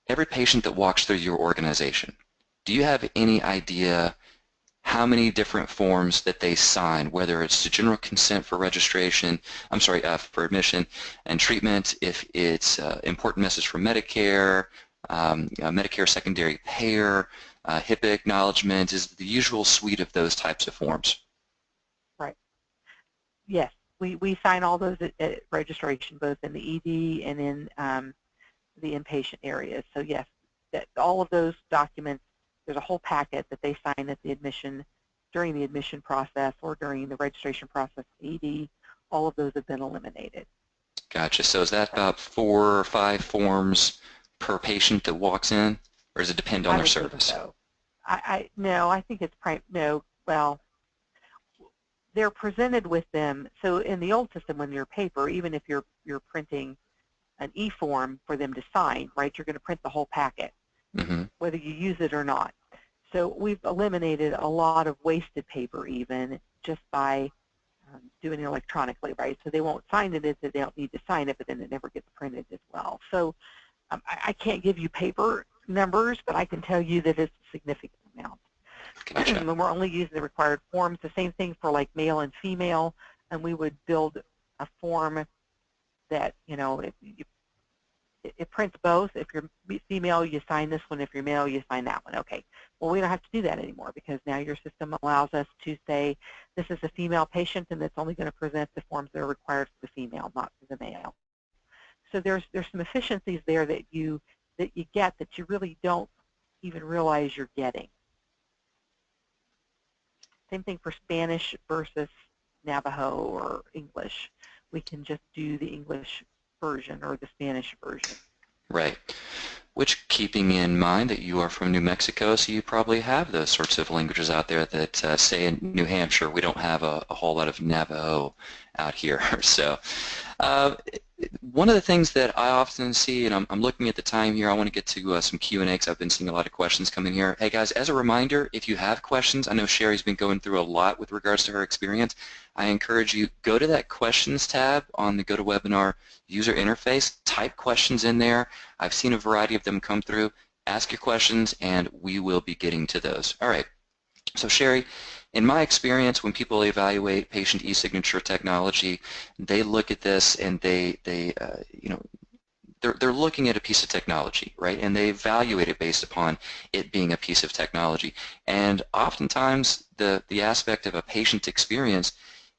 every patient that walks through your organization? Do you have any idea how many different forms that they sign, whether it's the general consent for registration, for admission and treatment, if it's important message for Medicare, Medicare secondary payer, HIPAA acknowledgement, is the usual suite of those types of forms? Right. Yes, we sign all those at registration, both in the ED and in the inpatient areas. So yes, all of those documents, there's a whole packet that they sign at the admission, during the admission process or during the registration process, ED. All of those have been eliminated. Gotcha. So is that about 4 or 5 forms per patient that walks in, or does it depend on I their would think service? so. No, I think it's no. Well, they're presented with them. So in the old system, when you're paper, even if you're printing an e-form for them to sign, right? You're going to print the whole packet, whether you use it or not. So we've eliminated a lot of wasted paper even just by doing it electronically, right? So they won't sign it if they don't need to sign it, but then it never gets printed as well. So I can't give you paper numbers, but I can tell you that it's a significant amount. Gotcha. And we're only using the required forms. The same thing for like male and female, and we would build a form that, it prints both. If you're female, you sign this one. If you're male, you sign that one. Okay. Well, we don't have to do that anymore because now your system allows us to say this is a female patient and it's only going to present the forms that are required for the female, not for the male. So there's some efficiencies there that you get that you really don't even realize you're getting. Same thing for Spanish versus Navajo or English. We can just do the English version or the Spanish version. Right. Which, keeping in mind that you are from New Mexico, so you probably have those sorts of languages out there that, say, in New Hampshire, we don't have a whole lot of Navajo out here. So one of the things that I often see, and I'm looking at the time here, I want to get to some Q&A because I've been seeing a lot of questions come in here. Hey guys, as a reminder, if you have questions, I know Sherry's been going through a lot with regards to her experience. I encourage you, go to that questions tab on the GoToWebinar user interface, type questions in there. I've seen a variety of them come through. Ask your questions and we will be getting to those. All right. So Sherry, in my experience, when people evaluate patient e-signature technology, they look at this and they're they're looking at a piece of technology, right? And they evaluate it based upon it being a piece of technology. And oftentimes the aspect of a patient experience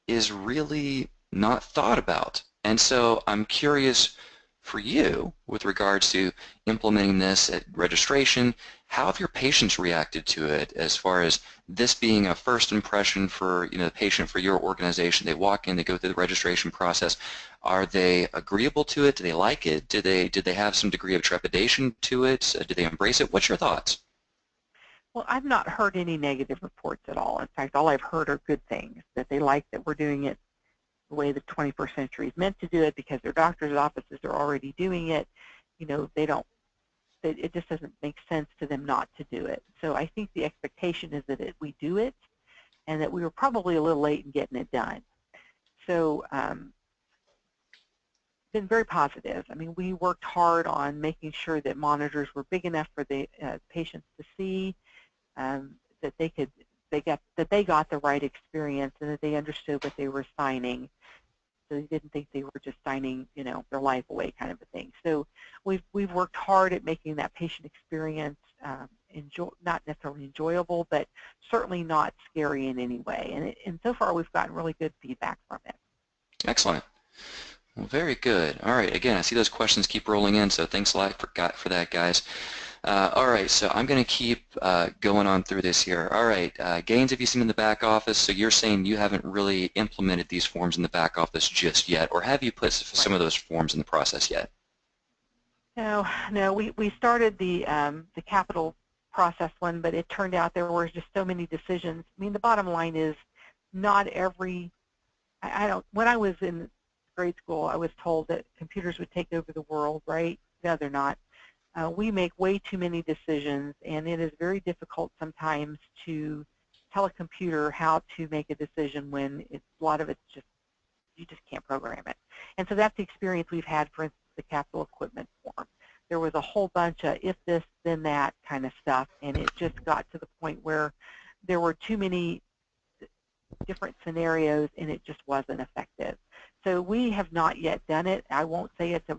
is really not thought about. And so I'm curious for you with regards to implementing this at registration, how have your patients reacted to it as far as this being a first impression for the patient for your organization? They walk in, they go through the registration process. Are they agreeable to it? Do they like it? Did they have some degree of trepidation to it? Do they embrace it? What's your thoughts? Well, I've not heard any negative reports at all. In fact, all I've heard are good things, that they like that we're doing it the way the 21st century is meant to do it because their doctor's offices are already doing it. They don't, it just doesn't make sense to them not to do it. So I think the expectation is that we do it and that we were probably a little late in getting it done. So been very positive. I mean, we worked hard on making sure that monitors were big enough for the patients to see, that they got the right experience and that they understood what they were signing. So they didn't think they were just signing, their life away kind of a thing. So we've worked hard at making that patient experience not necessarily enjoyable, but certainly not scary in any way. And so far we've gotten really good feedback from it. Excellent. Well, very good. All right. Again, I see those questions keep rolling in, so thanks a lot for that, guys. All right, so I'm going to keep going on through this here. All right, gains have you seen in the back office? So you're saying you haven't really implemented these forms in the back office just yet, or have you put some of those forms in the process yet? No, we started the capital process one, but it turned out there were just so many decisions. I mean, the bottom line is not every, when I was in grade school, I was told that computers would take over the world, right? No, they're not. We make way too many decisions, and it is very difficult sometimes to tell a computer how to make a decision when a lot of it's just, you just can't program it. And so that's the experience we've had, for instance, the capital equipment form. There was a whole bunch of if this, then that kind of stuff, and it just got to the point where there were too many different scenarios, and it just wasn't effective. So we have not yet done it. I won't say it's a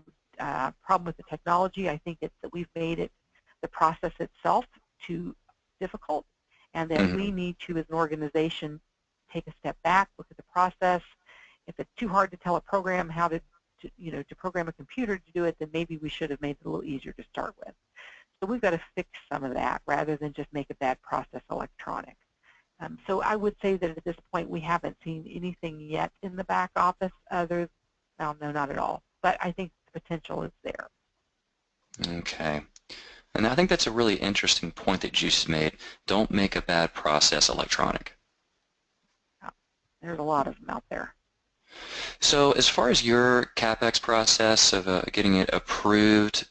problem with the technology. I think it's that we've made it, the process itself, too difficult, and that we need to, as an organization, take a step back, look at the process. If it's too hard to tell a program how to program a computer to do it, then maybe we should have made it a little easier to start with. So we've got to fix some of that rather than just make that process electronic. So I would say that at this point we haven't seen anything yet in the back office other, well, no, not at all. But I think the potential is there. Okay. And I think that's a really interesting point that you just made. Don't make a bad process electronic. There's a lot of them out there. So as far as your CapEx process of getting it approved,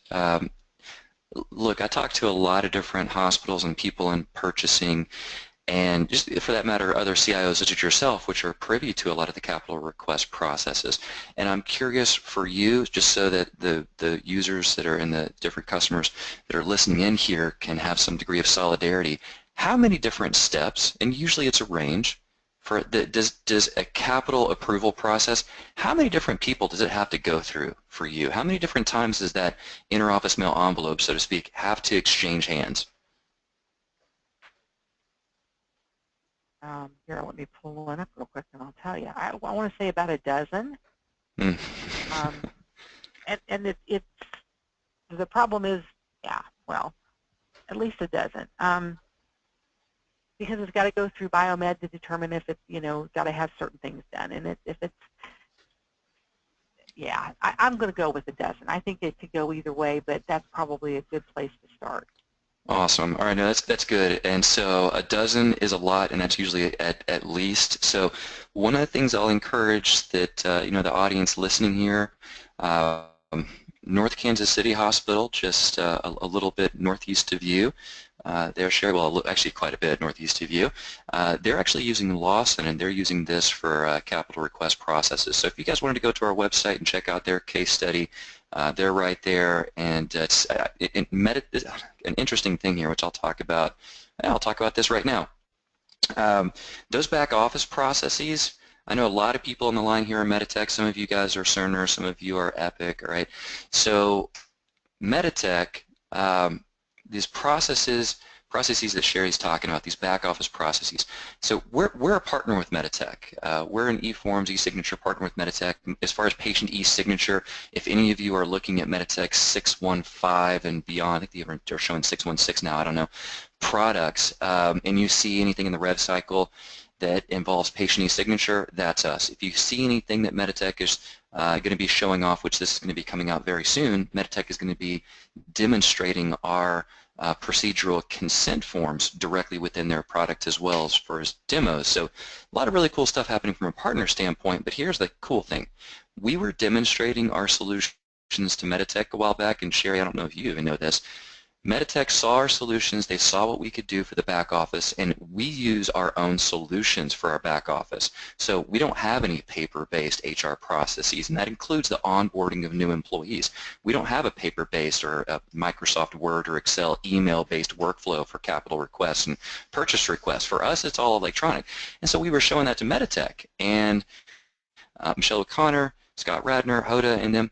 look, I talked to a lot of different hospitals and people in purchasing, and just for that matter, other CIOs such as yourself, which are privy to a lot of the capital request processes. And I'm curious for you, just so that the users that are in the different customers that are listening in here can have some degree of solidarity, how many different steps, and usually it's a range, for does a capital approval process, how many different people does it have to go through for you? How many different times does that interoffice mail envelope, so to speak, have to exchange hands? Here, let me pull one up real quick and I'll tell you. I want to say about a dozen. And it's the problem is, yeah, well, at least a dozen. Because it's got to go through biomed to determine if it's, got to have certain things done. And if it's, yeah, I'm going to go with a dozen. I think it could go either way, but that's probably a good place to start. Awesome. All right, no, that's good. And so a dozen is a lot, and that's usually at least. So one of the things I'll encourage that the audience listening here, North Kansas City Hospital, just a little bit northeast of you. They're sharing, well, actually quite a bit northeast of you. They're actually using Lawson, and they're using this for capital request processes. So if you guys wanted to go to our website and check out their case study, they're right there, and it's an interesting thing here, which I'll talk about. I'll talk about this right now. Those back office processes, I know a lot of people on the line here are Meditech. Some of you guys are Cerner, some of you are Epic, all right? So Meditech, these processes that Sherry's talking about, these back office processes. So we're a partner with Meditech. We're an eForms e-signature partner with Meditech. As far as patient e-signature, if any of you are looking at Meditech 615 and beyond, I think they're showing 616 now, I don't know, products, and you see anything in the rev cycle that involves patient e-signature, that's us. If you see anything that Meditech is going to be showing off, which this is going to be coming out very soon, Meditech is going to be demonstrating our procedural consent forms directly within their product as well as for as demos. So a lot of really cool stuff happening from a partner standpoint, but here's the cool thing. We were demonstrating our solutions to Meditech a while back, and Sherry, I don't know if you even know this, Meditech saw our solutions, they saw what we could do for the back office, and we use our own solutions for our back office. So we don't have any paper-based HR processes, and that includes the onboarding of new employees. We don't have a paper-based or a Microsoft Word or Excel email-based workflow for capital requests and purchase requests. For us, it's all electronic. And so we were showing that to Meditech, and Michelle O'Connor, Scott Radner, Hoda, and them,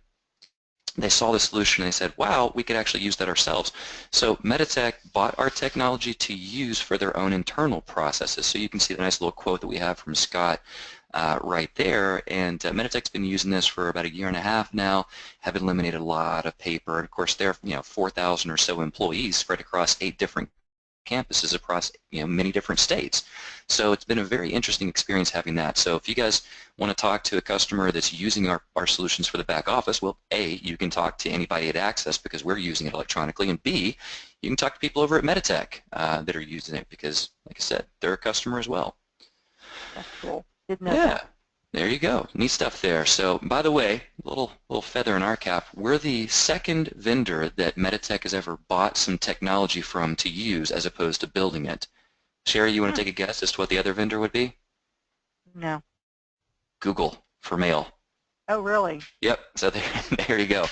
they saw the solution and they said, wow, we could actually use that ourselves. So Meditech bought our technology to use for their own internal processes. So you can see the nice little quote that we have from Scott right there. And Meditech's been using this for about 1.5 years now, have eliminated a lot of paper. And of course, they're 4,000 or so employees spread across 8 different campuses across many different states. So it's been a very interesting experience having that. So if you guys want to talk to a customer that's using our solutions for the back office, well, A, you can talk to anybody at Access because we're using it electronically, and B, you can talk to people over at Meditech that are using it because, like I said, they're a customer as well. That's cool. Didn't know Yeah. that. There you go. Neat stuff there. So, by the way, a little feather in our cap, we're the second vendor that Meditech has ever bought some technology from to use as opposed to building it. Sherry, you want to take a guess as to what the other vendor would be? No. Google for mail. Oh, really? Yep. So there you go.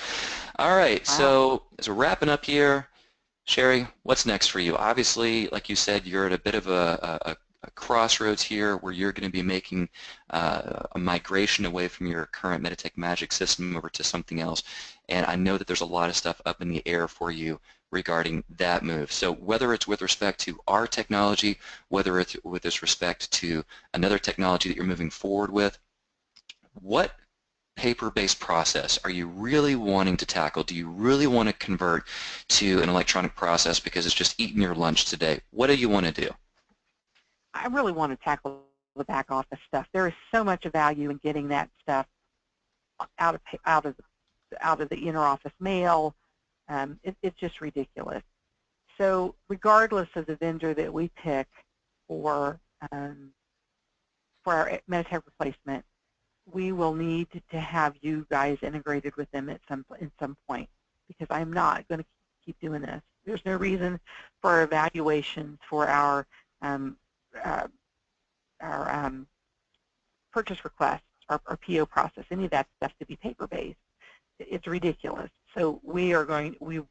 All right. Wow. So as we're wrapping up here, Sherry, what's next for you? Obviously, like you said, you're at a bit of a crossroads here where you're going to be making a migration away from your current Meditech Magic system over to something else. And I know that there's a lot of stuff up in the air for you regarding that move. So whether it's with respect to our technology, whether it's with this respect to another technology that you're moving forward with, what paper-based process are you really wanting to tackle? Do you really want to convert to an electronic process because it's just eating your lunch today? What do you want to do? I really want to tackle the back office stuff. There is so much value in getting that stuff out of the inner office mail. It's just ridiculous. So regardless of the vendor that we pick for our Meditech replacement, we will need to have you guys integrated with them at some point, because I'm not going to keep doing this. There's no reason for our evaluations for our purchase requests, our PO process, any of that stuff to be paper-based. It's ridiculous. So we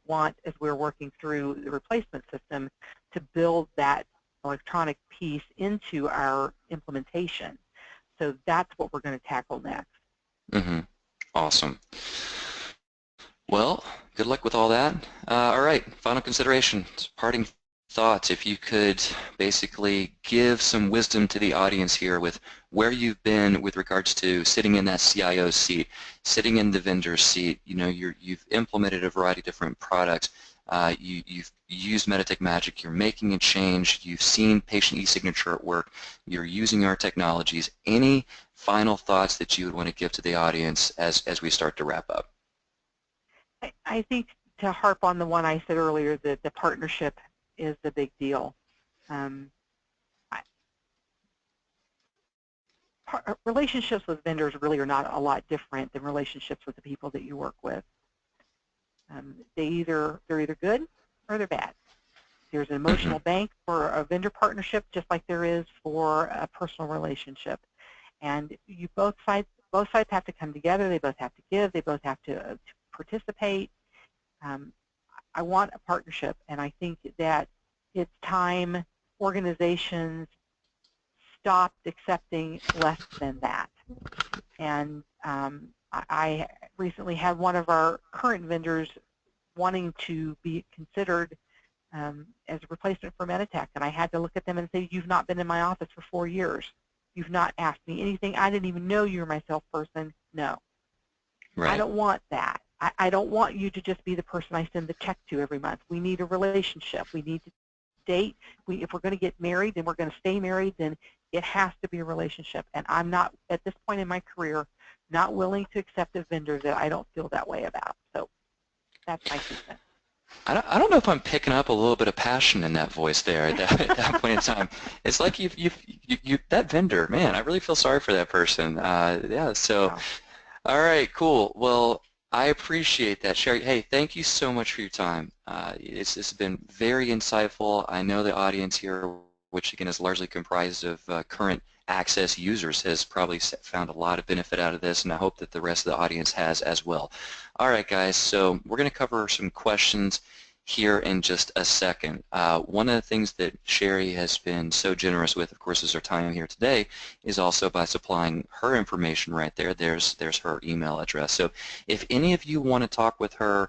want, as we're working through the replacement system, to build that electronic piece into our implementation. So that's what we're going to tackle next. Mm-hmm. Awesome. Well, good luck with all that. All right, final consideration, parting thoughts. If you could basically give some wisdom to the audience here with where you've been with regards to sitting in that CIO seat, sitting in the vendor seat, you've implemented a variety of different products. You've used Meditech Magic, you're making a change, you've seen patient e-signature at work, you're using our technologies. Any final thoughts that you would want to give to the audience as we start to wrap up? I think to harp on the one I said earlier, that the partnership is the big deal. Relationships with vendors really are not a lot different than relationships with the people that you work with. They're either good or they're bad. There's an emotional bank for a vendor partnership, just like there is for a personal relationship. And both sides have to come together. They both have to give. They both have to participate. I want a partnership, and I think that it's time organizations stopped accepting less than that. And I recently had one of our current vendors wanting to be considered as a replacement for Meditech, and I had to look at them and say, you've not been in my office for 4 years. You've not asked me anything. I didn't even know you were my salesperson. No. I Right. don't want that. I don't want you to just be the person I send the check to every month. We need a relationship. We need to date. If we're going to get married and we're going to stay married, then it has to be a relationship. And I'm not, at this point in my career, not willing to accept a vendor that I don't feel that way about. So that's my 2 cents. I don't know if I'm picking up a little bit of passion in that voice there at that point in time. It's like that vendor, man, I really feel sorry for that person. Yeah, so, Wow. all right, cool. Well, I appreciate that, Sherry. Hey, thank you so much for your time. It's been very insightful. I know the audience here, which again is largely comprised of current Access users, has probably found a lot of benefit out of this, and I hope that the rest of the audience has as well. All right, guys, so we're going to cover some questions here in just a second. One of the things that Sherry has been so generous with, of course, is her time here today, is also by supplying her information right there. There's her email address. So if any of you want to talk with her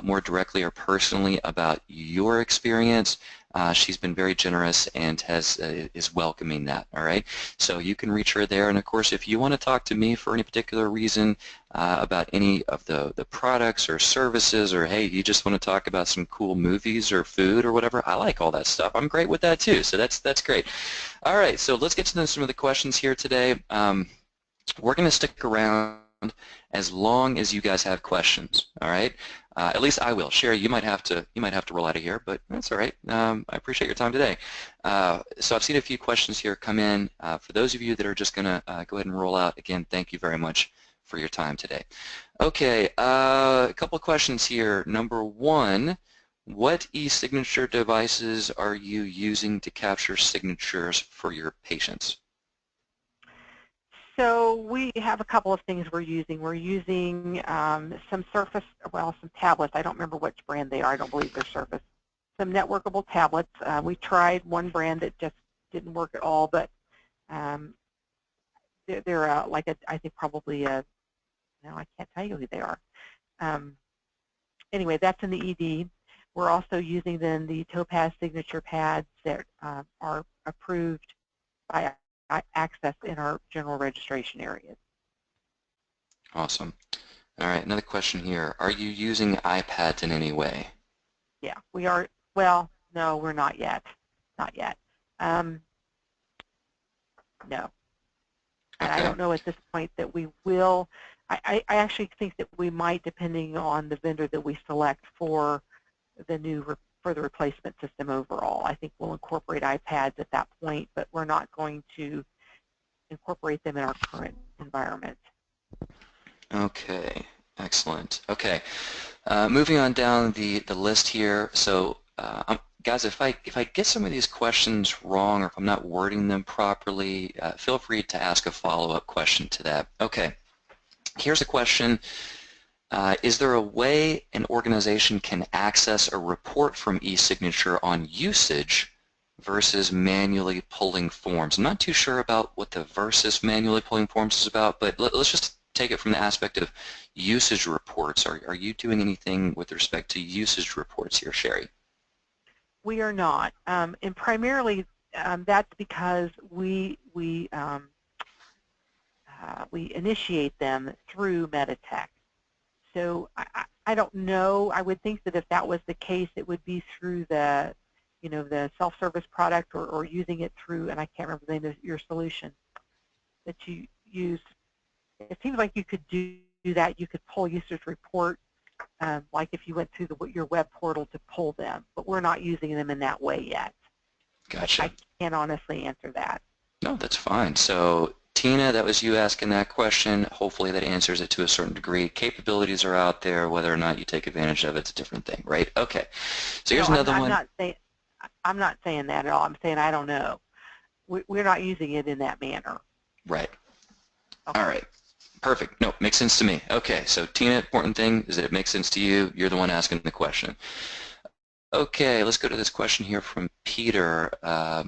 more directly or personally about your experience, she's been very generous and is welcoming that. All right, so you can reach her there. And of course, if you want to talk to me for any particular reason about any of the products or services, or hey, you just want to talk about some cool movies or food or whatever, I like all that stuff. I'm great with that too. So that's great. All right, so let's get to some of the questions here today. We're going to stick around as long as you guys have questions. All right. At least I will. Sherry, you might have to roll out of here, but that's all right. I appreciate your time today. So I've seen a few questions here come in. For those of you that are just going to go ahead and roll out, again, thank you very much for your time today. Okay, a couple of questions here. Number one, what e-signature devices are you using to capture signatures for your patients? So we have a couple of things we're using. We're using some Surface, well, some tablets. I don't remember which brand they are. I don't believe they're Surface. Some networkable tablets. We tried one brand that just didn't work at all, but they're like I think probably I can't tell you who they are. Anyway, that's in the ED. We're also using then the Topaz signature pads that are approved by Access in our general registration areas. Awesome. All right, another question here. Are you using iPads in any way? Yeah, we are. Well, no, we're not yet. Not yet. No. And Okay. I don't know at this point that we will. I actually think that we might, depending on the vendor that we select for the replacement system overall. I think we'll incorporate iPads at that point, but we're not going to incorporate them in our current environment. Okay, excellent. Okay, moving on down the list here. So, guys, if I get some of these questions wrong or if I'm not wording them properly, feel free to ask a follow-up question to that. Okay, here's a question. Is there a way an organization can access a report from eSignature on usage versus manually pulling forms? I'm not too sure about what the versus manually pulling forms is about, but let's just take it from the aspect of usage reports. Are you doing anything with respect to usage reports here, Sherry? We are not, and primarily that's because we initiate them through Meditech. So I don't know. I would think that if that was the case, it would be through the self-service product or using it through, and I can't remember the name of your solution that you use. It seems like you could do that. You could pull usage report like if you went through your web portal to pull them, but we're not using them in that way yet. Gotcha. I can't honestly answer that. No, that's fine. So Tina, that was you asking that question. Hopefully that answers it to a certain degree. Capabilities are out there. Whether or not you take advantage of it's a different thing, right? Okay. So here's another one. I'm not saying that at all. I'm saying I don't know. We're not using it in that manner. Right. Okay. All right. Perfect. No, makes sense to me. Okay, so Tina, important thing is that it makes sense to you. You're the one asking the question. Okay, let's go to this question here from Peter. I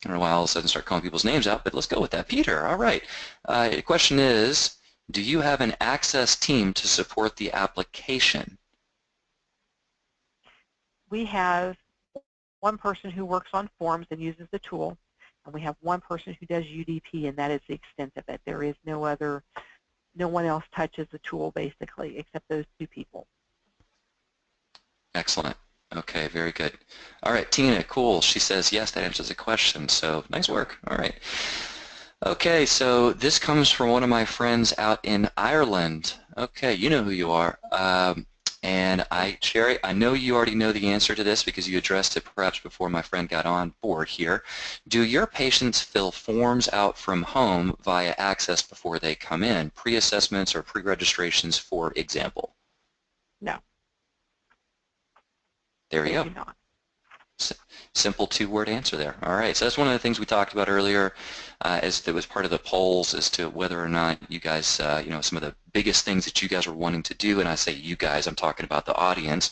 don't know why all of a sudden start calling people's names out, but let's go with that. Peter, all right. The question is, do you have an Access team to support the application? we have one person who works on forms and uses the tool, and we have one person who does UDP, and that is the extent of it. There is no one else touches the tool basically except those two people. Excellent. Okay, very good. All right, Tina, cool. She says, yes, that answers the question. So nice work. All right. Okay, so this comes from one of my friends out in Ireland. Okay, you know who you are. And Sherry, I know you already know the answer to this because you addressed it perhaps before my friend got on board here. Do your patients fill forms out from home via Access before they come in, pre-assessments or pre-registrations, for example? No. There you go. Do not. Simple two-word answer there. All right, so that's one of the things we talked about earlier as that was part of the polls as to whether or not you guys, you know, some of the biggest things that you guys were wanting to do, and I say you guys, I'm talking about the audience,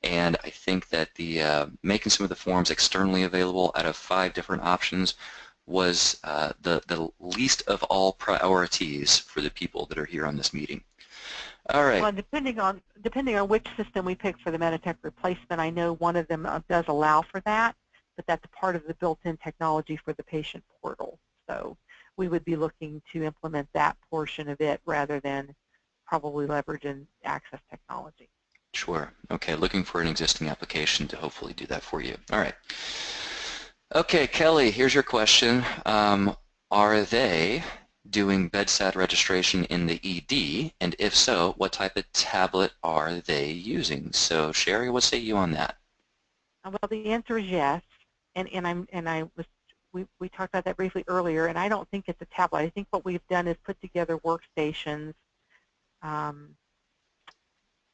and I think that the making some of the forms externally available out of 5 different options was the least of all priorities for the people that are here on this meeting. All right. Well, depending on which system we pick for the Meditech replacement, I know one of them does allow for that, but that's part of the built-in technology for the patient portal. So we would be looking to implement that portion of it rather than probably leveraging Access technology. Sure. Okay, looking for an existing application to hopefully do that for you. All right. Okay, Kelly, here's your question. Are they doing bedside registration in the ED, and if so, what type of tablet are they using? So, Sherry, what say you on that? Well, the answer is yes, and we talked about that briefly earlier, and I don't think it's a tablet. I think what we've done is put together workstations.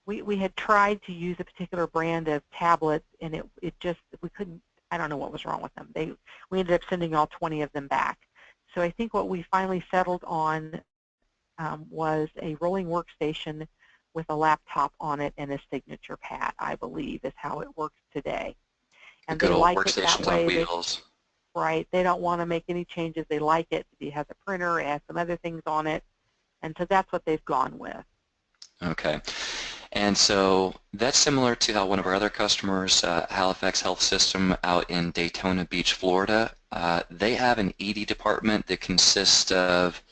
We had tried to use a particular brand of tablet, and it just, we couldn't. I don't know what was wrong with them. We ended up sending all 20 of them back. So I think what we finally settled on was a rolling workstation with a laptop on it and a signature pad, I believe, is how it works today. And the good they old like workstations it that way. on wheels. Right. They don't want to make any changes. They like it. It has a printer. It has some other things on it. And so that's what they've gone with. Okay. And so that's similar to how one of our other customers, Halifax Health System out in Daytona Beach, Florida, they have an ED department that consists of,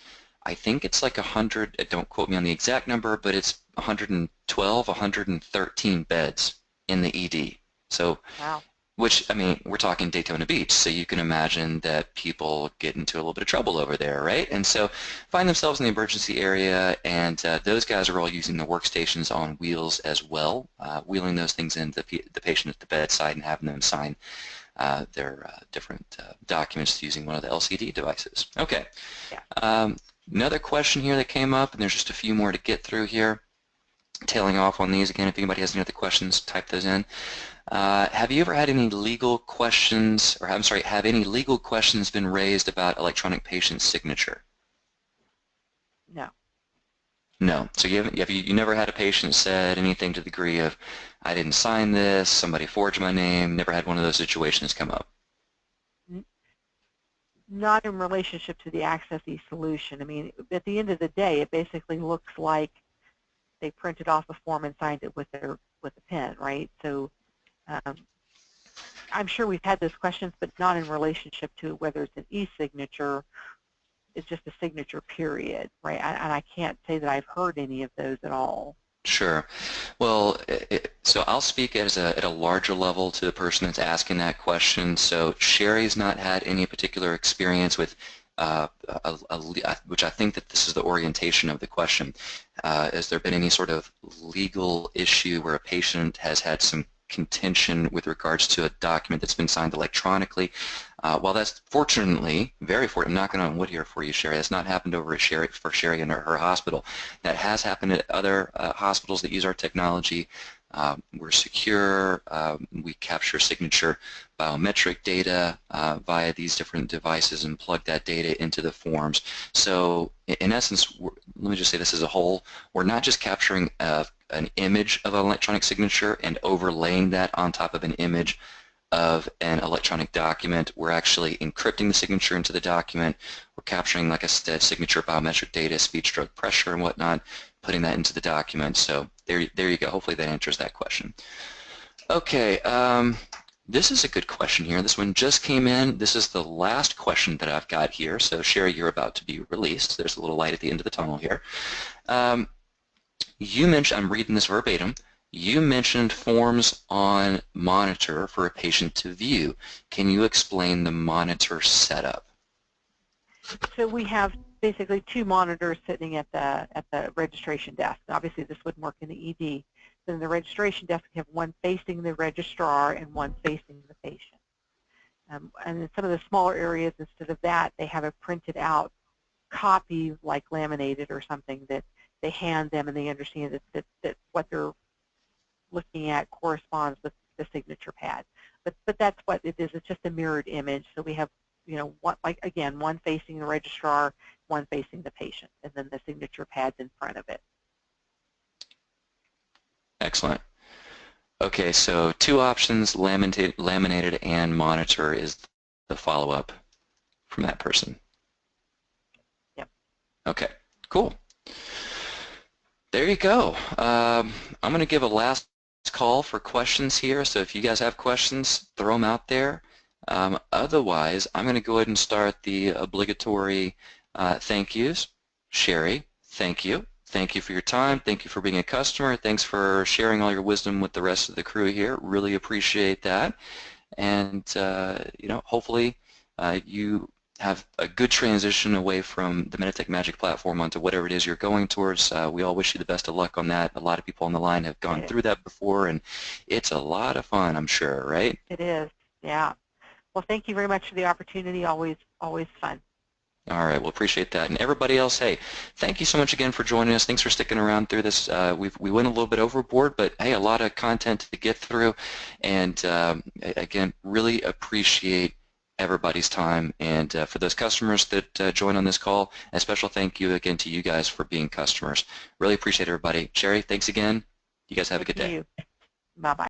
I think it's like 100, don't quote me on the exact number, but it's 112, 113 beds in the ED. So, wow. Which, I mean, we're talking Daytona Beach, so you can imagine that people get into a little bit of trouble over there, right? And so find themselves in the emergency area, and those guys are all using the workstations on wheels as well, wheeling those things into the patient at the bedside and having them sign their different documents using one of the LCD devices. Okay. Yeah. Another question here that came up, and there's just a few more to get through here. Tailing off on these again, if anybody has any other questions, type those in. Have you ever had any legal questions, or I'm sorry, have any legal questions been raised about electronic patient signature? No. No. So you never had a patient said anything to the degree of, I didn't sign this, somebody forged my name, never had one of those situations come up? Not in relationship to the Access solution. I mean, at the end of the day, it basically looks like they printed off a form and signed it with a pen, right? So I'm sure we've had those questions, but not in relationship to whether it's an e-signature. It's just a signature period, right? And I can't say that I've heard any of those at all. Sure. Well, so I'll speak at a larger level to the person that's asking that question. So Sherry's not had any particular experience with which I think that this is the orientation of the question. Has there been any sort of legal issue where a patient has had some contention with regards to a document that's been signed electronically? While that's fortunately, very fortunate, I'm knocking on wood here for you, Sherry, that's not happened over at Sherry and her hospital. That has happened at other hospitals that use our technology. We're secure. We capture signature biometric data via these different devices and plug that data into the forms. So in essence, let me just say this as a whole, we're not just capturing an image of an electronic signature and overlaying that on top of an image of an electronic document. We're actually encrypting the signature into the document. We're capturing, like I said, signature biometric data, speed, stroke, pressure, and whatnot, putting that into the document. So there you go. Hopefully that answers that question. Okay, this is a good question here. This one just came in. This is the last question that I've got here. So Sherry, you're about to be released. There's a little light at the end of the tunnel here. Um, you mentioned, I'm reading this verbatim, you mentioned forms on monitor for a patient to view. Can you explain the monitor setup? So we have basically two monitors sitting at the registration desk. Obviously, this wouldn't work in the ED. Then the registration desk, we have one facing the registrar and one facing the patient. And in some of the smaller areas, instead of that, they have a printed out copy, like laminated or something, that they hand them, and they understand that what they're looking at corresponds with the signature pad. But that's what it is. It's just a mirrored image. So we have, one, like again, one facing the registrar, one facing the patient, and then the signature pad's in front of it. Excellent. Okay, so two options, laminated and monitor is the follow-up from that person. Yep. Okay, cool. There you go. I'm going to give a last call for questions here, so if you guys have questions, throw them out there. Otherwise, I'm going to go ahead and start the obligatory thank yous. Sherry, thank you. Thank you for your time. Thank you for being a customer. Thanks for sharing all your wisdom with the rest of the crew here. Really appreciate that. And hopefully you have a good transition away from the Meditech Magic platform onto whatever it is you're going towards. We all wish you the best of luck on that. A lot of people on the line have gone through that before, and it's a lot of fun, I'm sure, right? It is, yeah. Well, thank you very much for the opportunity. Always fun. All right, well, appreciate that. And everybody else, hey, thank you so much again for joining us. Thanks for sticking around through this. We went a little bit overboard, but hey, a lot of content to get through. And again, really appreciate everybody's time. And for those customers that join on this call, a special thank you again to you guys for being customers. Really appreciate everybody. Sherry, thanks again. You guys have a good day. Bye-bye.